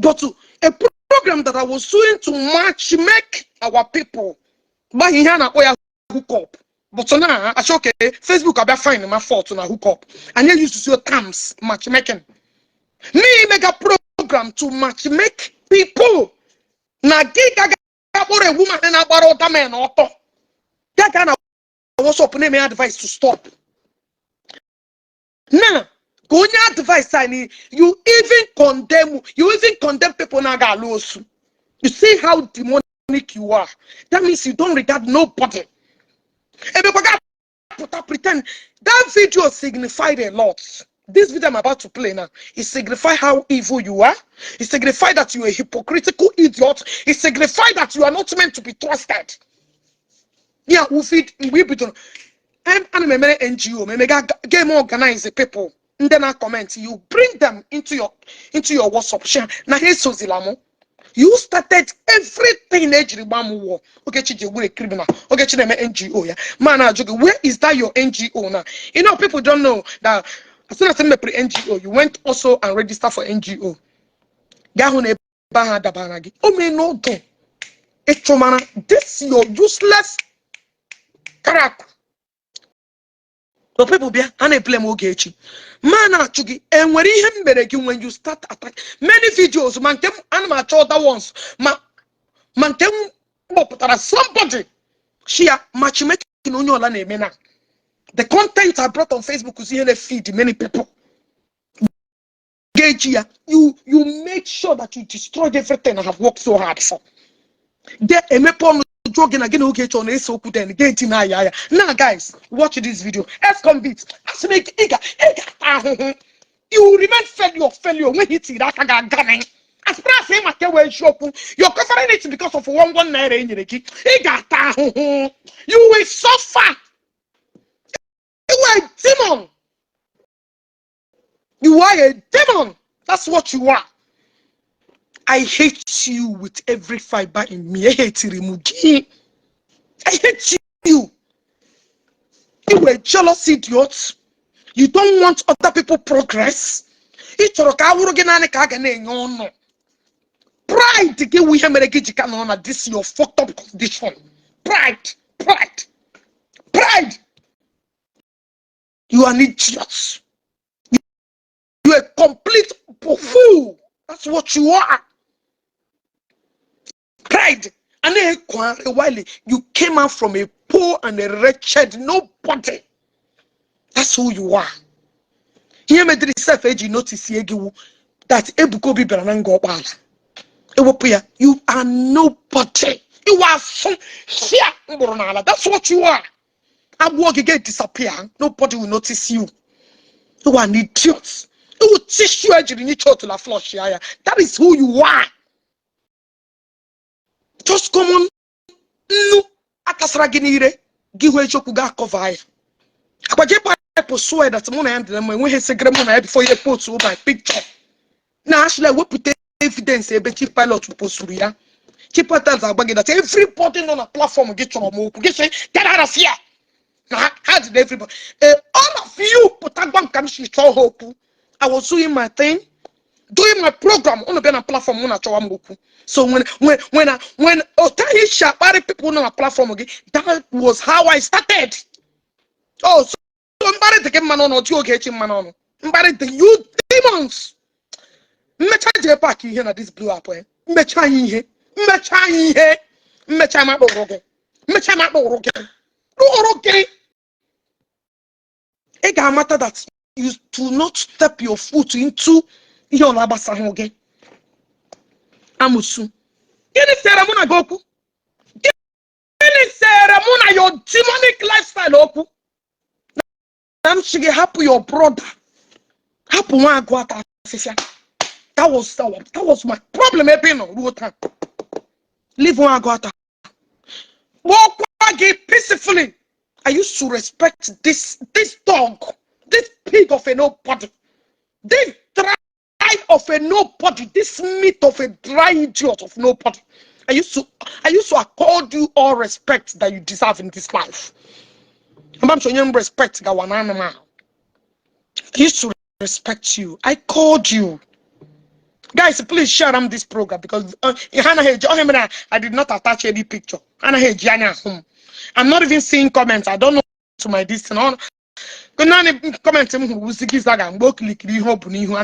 but a program that I was doing to match make our people. But he had a hook up. But so now I say okay, Facebook I'll be fine my fault on a hook up. And you used to see your terms matchmaking. Me make a program to match make people. Na giga about a woman and about a man auto. That kind of was up name advice to stop. Now, go on advice I need you even condemn people na galos. You see how demonic you are. That means you don't regard nobody. Pretend that video signified a lot. This video I'm about to play now, it signifies how evil you are. It signifies that you are a hypocritical idiot. It signifies that you are not meant to be trusted. Yeah, we be done. I'm a NGO, game organize the people. And then I comment, you bring them into your WhatsApp share. Now here's Sozilamo. You started everything war. Okay, we're a criminal. Okay, NGO. Yeah, man, where is that your NGO now? You know, people don't know that as soon as you pre NGO, you went also and register for NGO. Oh, me no do. This your useless character. So people be blame Ogechi. Man, actually, and when when you start attack many videos, man, them animal other ones, man, them somebody share matchmaking on your land. The content I brought on Facebook is here feed many people. You make sure that you destroyed everything I have worked so hard for. Get a mepon jogging again. Okay, on a so good and getting now, guys, watch this video. Ex-convict, you remain failure when you see that gunning. As far as him at your shop, you're covering it because of one naira in the you will suffer. You are a demon. You are a demon. That's what you are. I hate you with every fiber in me. I hate you. I hate you. You a jealous idiot. You don't want other people progress. Pride this is your fucked up condition. Pride. You are an idiot. You are a complete fool. That's what you are. Pride. And then a while you came out from a poor and a wretched nobody. That's who you are. Here made the self age notice that Ebuko bi Beranango Bala. You are nobody. You are some shit. That's what you are. I'm walking again disappear. Nobody will notice you. You are an idiot. You will teach you to la flush. That is who you are. Just come on. No. Akasra ginire. Giwe chokuga cover. But Jpac swear that Mona and them when he said Grandma before you put to my picture. Now actually we put evidence a chief pilot to post to ya. Chief patterns are bugging that everybody on a platform get your move. Get out of here. Now how did everybody all of you put that one can she show hope. I was doing my thing, doing my program on a platform on a chowamoku. So when Otahi Shabari people on a platform again, that was how I started. Oh, so somebody take man on or you get man on. Somebody you demons. Mecha Jpac here na this blew up. Mecha here. Mecha ma roge. Mecha ma roge. Roge. It can matter that you do not step your foot into your labasa hoge. Amusu. Any ceremony goku. Any ceremony your demonic lifestyle oku. Nam shige happen your brother. Happen one guata sisia. That was my problem. Leave one guata. Walk peacefully. I used to respect this dog, this pig of a nobody, this dry of a nobody, this meat of a dry idiot of nobody. I used to accord you all respect that you deserve in this life. I'm showing you respect. I used to respect you. I called you. Guys, please share this program because I did not attach any picture. I'm not even seeing comments. I don't know to my distance. And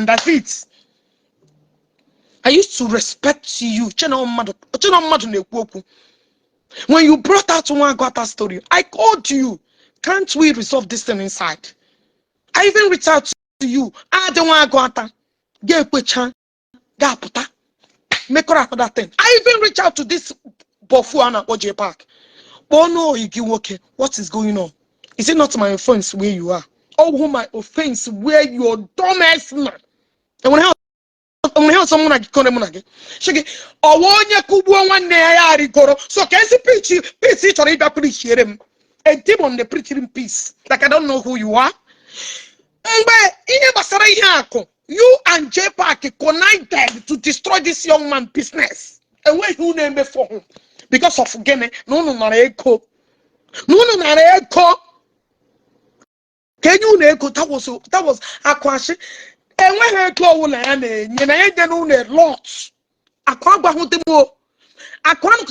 that's it. I used to respect you. When you brought out one Gata story, I called you. Can't we resolve this thing inside? I even reached out to you. I don't want Gata. Make her after that thing. I even reach out to this Bofuana or Jpac. Oh no, okay. What is going on? Is it not my offense where you are? Oh, my offense where you're dumbass man. And when I someone like Konemunagi, she or one Yakubu one day so can see pitch each or appreciate him. A demon the preaching peace. Like I don't know who you are. You and Jpac connived to destroy this young man's business. And where you name it for him? Because of Gene, no, echo. Can you echo? That was a question. And when I call land, you lots. I can't go to more. I can't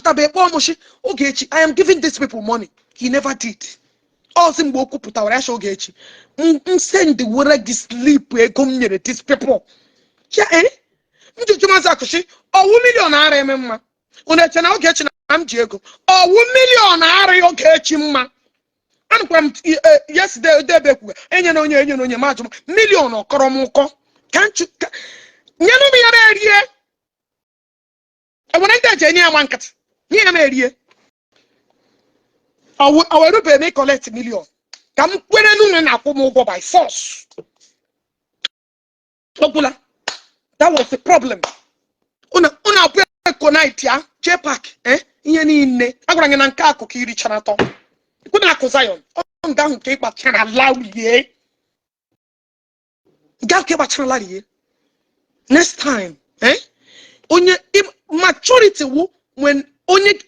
okay, I am giving these people money. He never did. All some boku put our actual gate. Send the word sleep where come near these people. Yeah, eh? Mjumazakushi, or 1 million RMM. When I channel get I'm Diego. Or 1 million RMM get him. And yesterday, and you know, million or Koromoko. Can't you? You know me area. And when I get any one cat, here I'm area. I will pay me collect million. Come when I go by force. Popular. That was the problem. Una connect ya Jpac ne agwara na nka akụkọ iri chanato kuna akụzayon on ga nke gba chana lawie ga ke gba chana lawie next time onye maturity when onye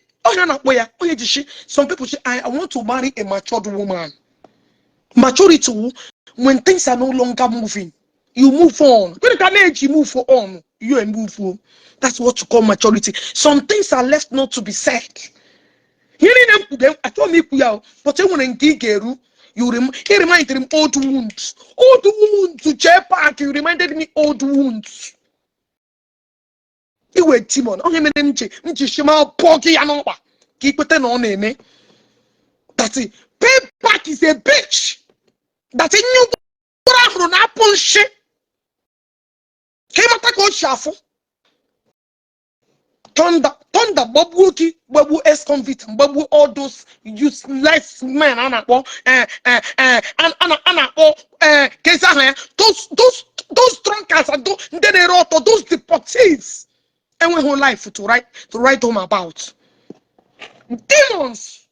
na akpọ ya onye jishi some people say I want to marry a matured woman. Maturity when things are no longer moving, you move on. When you can age, you move on. You move on. That's what you call maturity. Some things are left not to be said. I told me, but when you reminded him old wounds. Old wounds to Jpac. You reminded me old wounds. You were Timon. Oh, him and Shima Pogi Anoba. Keep it on me. That's it. Jpac is a bitch. That in you na apple shit. Came attack on shafu. Thunder, babu ex-convict, babu all those useless men, those drunkards, and those deportees, and whole life to write home about. Demons,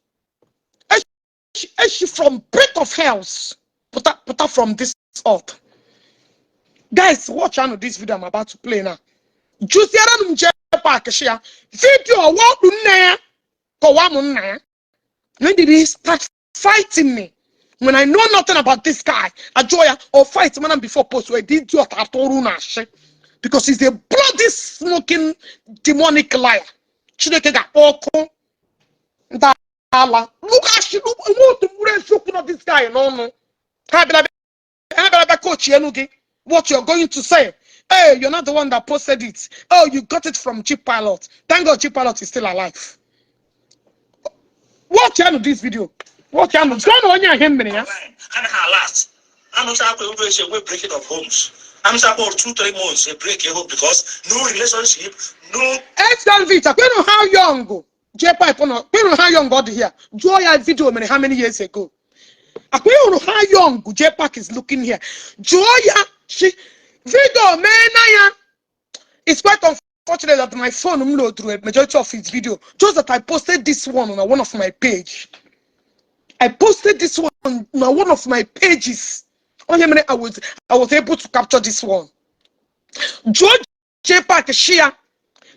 she from pit of hells, put her from this earth. Guys, watch out this video I'm about to play now. Jusiara Jpac share video what do na when did he start fighting me? When I know nothing about this guy, Ajoya or fight man before post where did you because he's a bloody smoking demonic liar. Chineke ga oko ndala. Look at you look this guy no. Coach what you're going to say. Hey, you're not the one that posted it. Oh, you got it from Jpac. Thank God Jpac is still alive. Watch out this video. Watch out. Don't know him. And her last. I'm not going to say we're breaking of homes. I'm about 2-3 months a break a home because no relationship, no. Excellent Vita. You know how young Jpac. You know how young got here. Joya video how many years ago? You know how young Jpac is looking here. Joya, she video man. It's quite unfortunate that my phone load through a majority of his video. Just that I posted this one on one of my page. I posted this one on one of my pages. Only minute I was able to capture this one. George Jpac share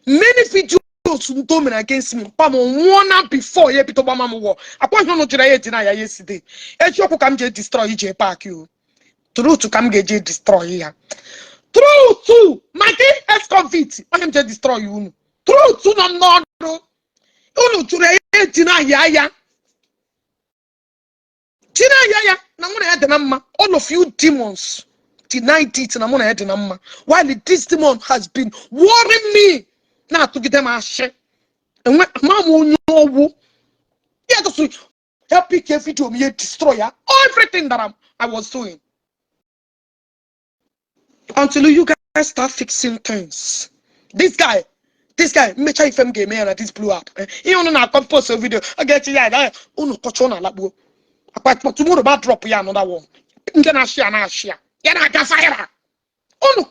many videos against me. One before ye bito bama mo. Upon no jira deny yesterday. Ejioku kam je destroy Jpac you. True to come get destroy here. True to my ex-convict. I am just destroy you. True to no no. Unu jira deny ya. Tina yaya na muna head na all of you demons denied it na muna head na while this demon has been worrying me na to get them ashe and when mama onyowo yeah to help pick a video me destroyer everything that I was doing until you guys start fixing things. This guy make sure if I'm game and this blew up he only na compose a video I get ya that unu kocho na labo. But tomorrow about drop ya another one. Na share. Ya na ga fire. Unu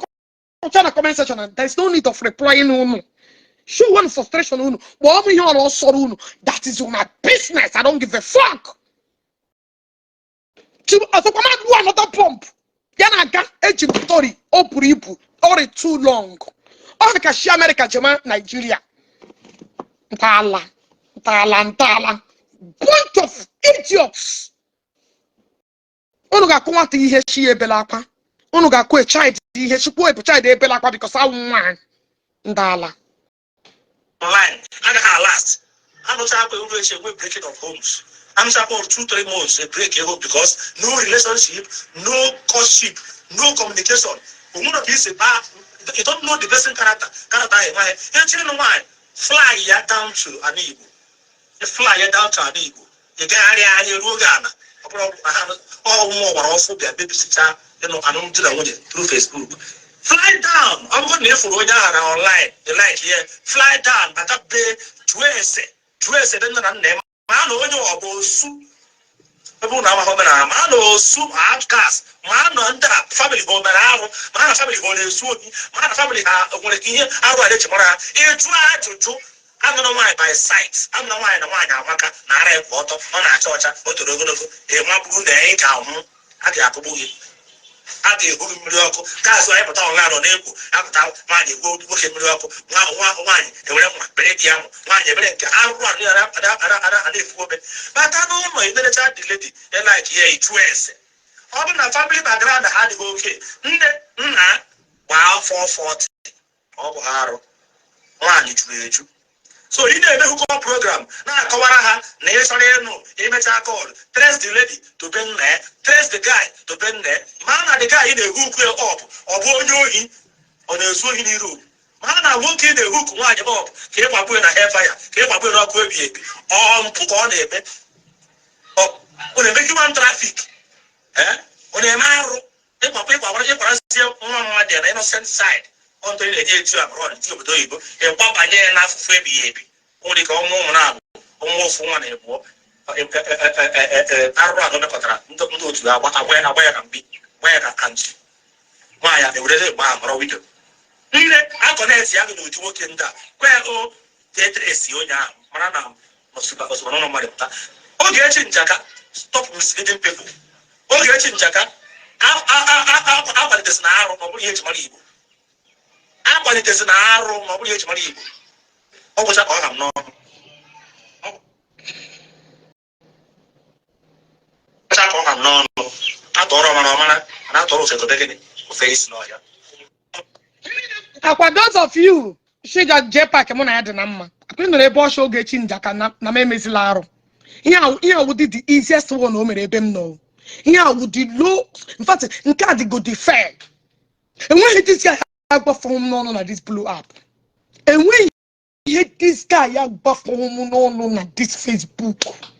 na comment section and there's no need of replying unu. Show one frustration unu. But me here on sorrow unu. That is my business. I don't give a fuck. To do another pump. Ya na ga Egypt story. Opuripu. Or too long. Or ka share America Jama Nigeria. Ntala. Bunch of idiots. Unu ga-akụwa ta ihe chi ebela akwa. Unu ga-akụ a child ihe chukwu ebu child ebela akwa because I want ndala. Online, and her last. I'm not going to say we're breaking of homes. I'm about 2-3 months a break a home because no relationship, no courtship, no communication. You don't know the person character. You know why? Fly ya down to an Igbo. You fly ya down to an Igbo. You get area Rugana. All more also be a babysitter, through Facebook. Fly down. I'm going to follow online. You like here. Fly down, but up there, Trace, then the name. Man, when you are both soup. People now have a man, soup, outcast. Man, under family home, man, family home is soup. Man, family are working here. I will let you more. You try to do. I'm not why by sight. I'm not why the wine I work at water on a church or to the good of a mabu day town. I got a boogie. I did a miracle. That's why I put on land on April. After money go to work a miracle. Wine, the one, Benediam, wine, the break. I'll run here up and but I don't know if the child lady, and like, yeah, it's worse. All in a family background, I had to go okay. Wow, 440. Oh, Haro. One, it's so in the hook program, now Kawaraha, National, image call, trace the lady to bend there, trace the guy to bend there. Man, the guy in the hook will up, or boy on a swimming room. Man, I won't kill the hook, wide up, came up with a hair fire, came up with a baby, put on a bed. Oh, when they make human traffic, Onemaru, the people are the innocent side. Until they get you abroad, you do it. A papa enough for baby. Only come home now. Almost one a book. Arrow on the contra. Don't do to where can be. Where I can't. Why are they ready? Mamma, we do. I connect young to work in that. Where oh, get a Sionia, Marana, Masuka was one of my. Okay, Jaka, stop misleading people. Okay, Jaka. I this now, probably money. I this now, probably money. Oh, was I no? I thought it was face no. Those of you, she just Jpac mona ya dị na mma. Akwa nore ebe ọsho oge chi njaka na m emezila arụ. Ihe would the easiest one o mere ebe m no. Here would the low, in fact, nke a dị go the fair. And when this guy agba from no na this blue app. And when this guy agba from no na this Facebook.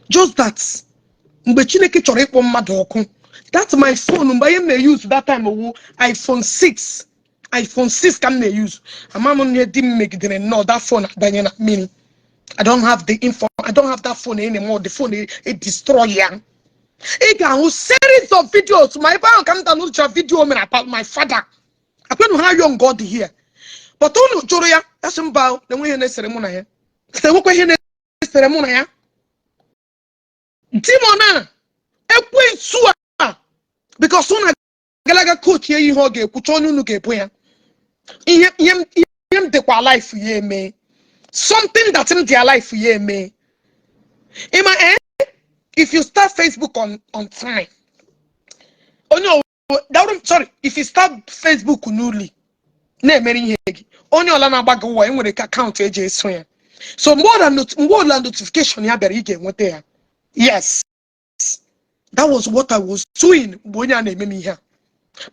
Just that. Mgbe Chineke chọrọ ịkpọ mmadụ ọkụ. That's my phone. Mgbe I may use that time iPhone 6. iPhone 6 can they use? A man didn't make it. No, that phone mini. I don't have the info. I don't have that phone anymore. The phone is destroyer. I got a series of videos. My father come down with a video about my father. I don't know how young God here. But don't Joria, that's about the way in the ceremony. The work in the ceremony. Timona, a point sua. Because soon I galaga coach here you hoge, Puchonu nuke poya. Yem de kwa life ye me. Something that's in their life ye me. In my end, if you start Facebook on time, oh no, sorry, if you start Facebook newly, ne meri hegi. Only olana bagawa in with the account AJ swing. So more than notification ya beri get what there. Yes. That was what I was doing when I name me here.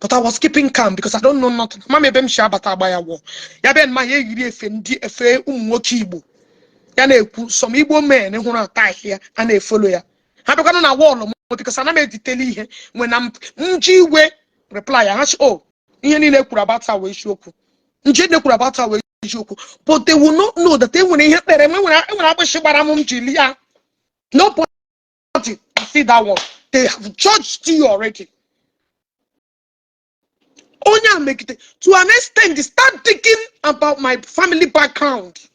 But I was keeping calm because I don't know nothing. Mama bem shabata by a war. Yaben my fendi efe Igbo. Yana some Igbo men who are tie here and they follow ya. I don't know a wall because I made tell you when I'm way reply. I ask oh, you need a kurabata way shoku. Njene kurabata way shoku. But they will not know that they will hear them when I was Shibaramum Jilia. Nobody see that one. They have judged you already. Onya make it to an extent. Start thinking about my family background.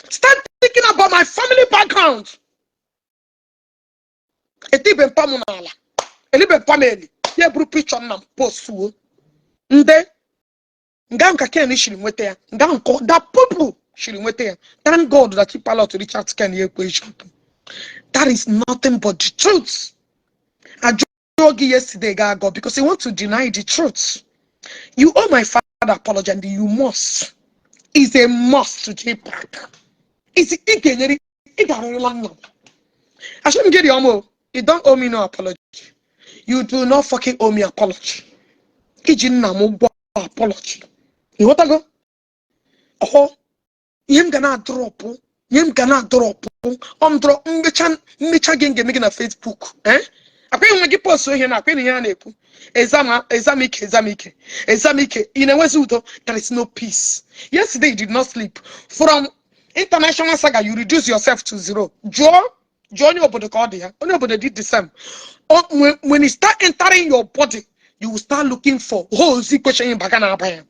Start thinking about my family background. Etibe pamunala. Elibe family. Ye bru picture na post wo. Nde nganka ken shiri nwete ya. Nganko that people shiri nwete ya. Thank God that you allow to reach out to Ken equation. That is nothing but the truth. I jogged yesterday, God, because he wants to deny the truth. You owe my father apology, and you must. It's a must to Jpac. It's I shouldn't get you. You don't owe me no apology. You do not fucking owe me apology. Apology. You want to go? Oh, you gonna drop. You gonna drop. Drop. Mmecha genge making a Facebook. Eh? I when you post here now, examike. In a way, there is no peace. Yesterday you did not sleep. From international saga, you reduce yourself to 0. Join your body card here. Nobody did the same. When it start entering your body, you will start looking for question in Bagana.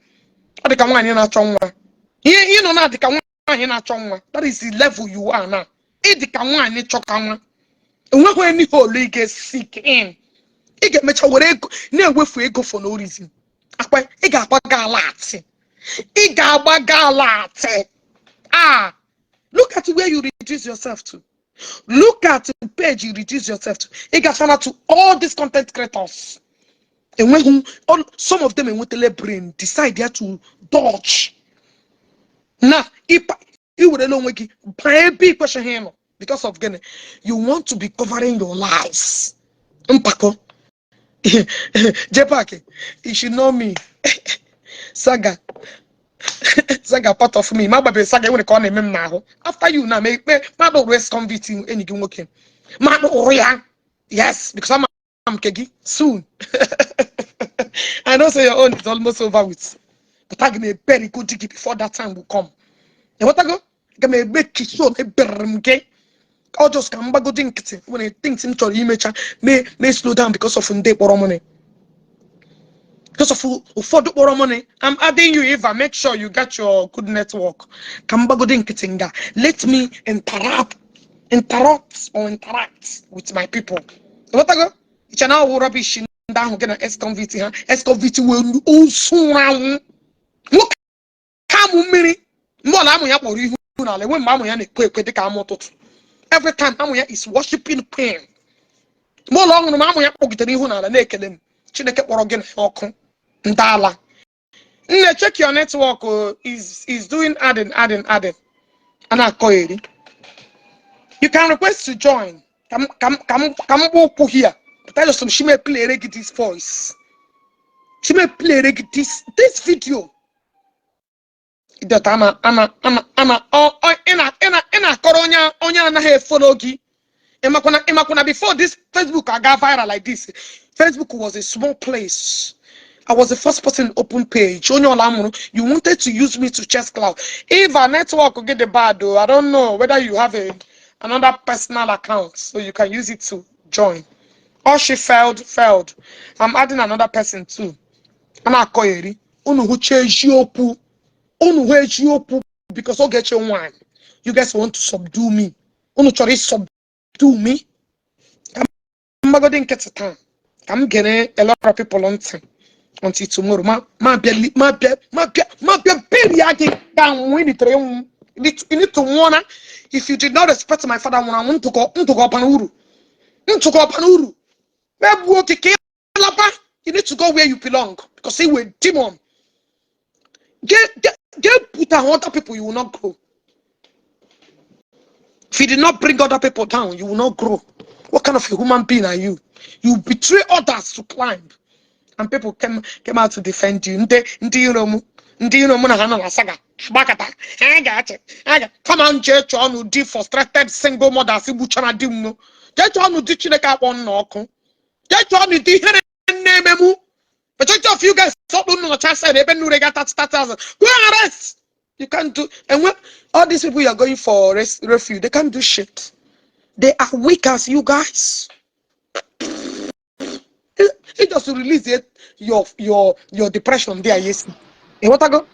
You know now that is the level you are now. When you holy get sick in, you get much away go for no reason. Ah, look at where you reduce yourself to. Look at the page you reduce yourself to. You got found out to all these content creators. And when some of them in the brain decide they have to dodge. Now, if you would alone wiki, buy a big question here. Because of Ghana, you want to be covering your lies. Mpako. Jpac, you should know me. Saga. Saga part of me. My baby Saga when they call him now. After you now, make always convict you anything working. Man, oh yeah. Yes, because I'm Kegi soon. I know say your own is almost over with. But I'm gonna very good to before that time will come. And what I go? I'm gonna make it so or just come back when he thinks him to image may slow down because of day or money. Because of for the money, I'm adding you if I make sure you get your good network. Come back let me interrupt with my people. What I go? It's an hour rubbish down gonna esconvity, huh? Esconvity will also round. Look, come many more. I'm for you. When Mamma every time Mamma is worshiping pain. More long than Mamma get even on a naked. Chineke Orogan Hawk. Ndala. Check your network is doing adding. And I call it. You can request to join. Come walk here. Tell us some she may play this voice. She may play this video. That Anna Coronia Onya na he follow gi. Emakuna before this Facebook I got viral like this. Facebook was a small place. I was the first person to open page. You wanted to use me to chest cloud. If our network will get the bad though, I don't know whether you have another personal account so you can use it to join. Or she failed. I'm adding another person too. Anna Koyeri. Unu who change you because I'll get your wine. You guys want to subdue me. Unu try subdue me. I'm not going to get time. I'm getting a lot of people on time. Until tomorrow, ma be down when it you need to warn. If you did not respect my father, when I want to go panuru. You need to go where you belong because he will demon. Get put on other people, you will not grow. If you did not bring other people down, you will not grow. What kind of a human being are you? You betray others to climb. And people came out to defend you. Come on, church on who frustrated single mothers. Church on who did Chineka one knock. Church on who did name. But church of you guys stop doing no chance. They been no got 30,000. Go and arrest. You can't do. And when all these people you are going for refuge, they can't do shit. They are weak as you guys. It just to release it, your depression there, yes. And what I go?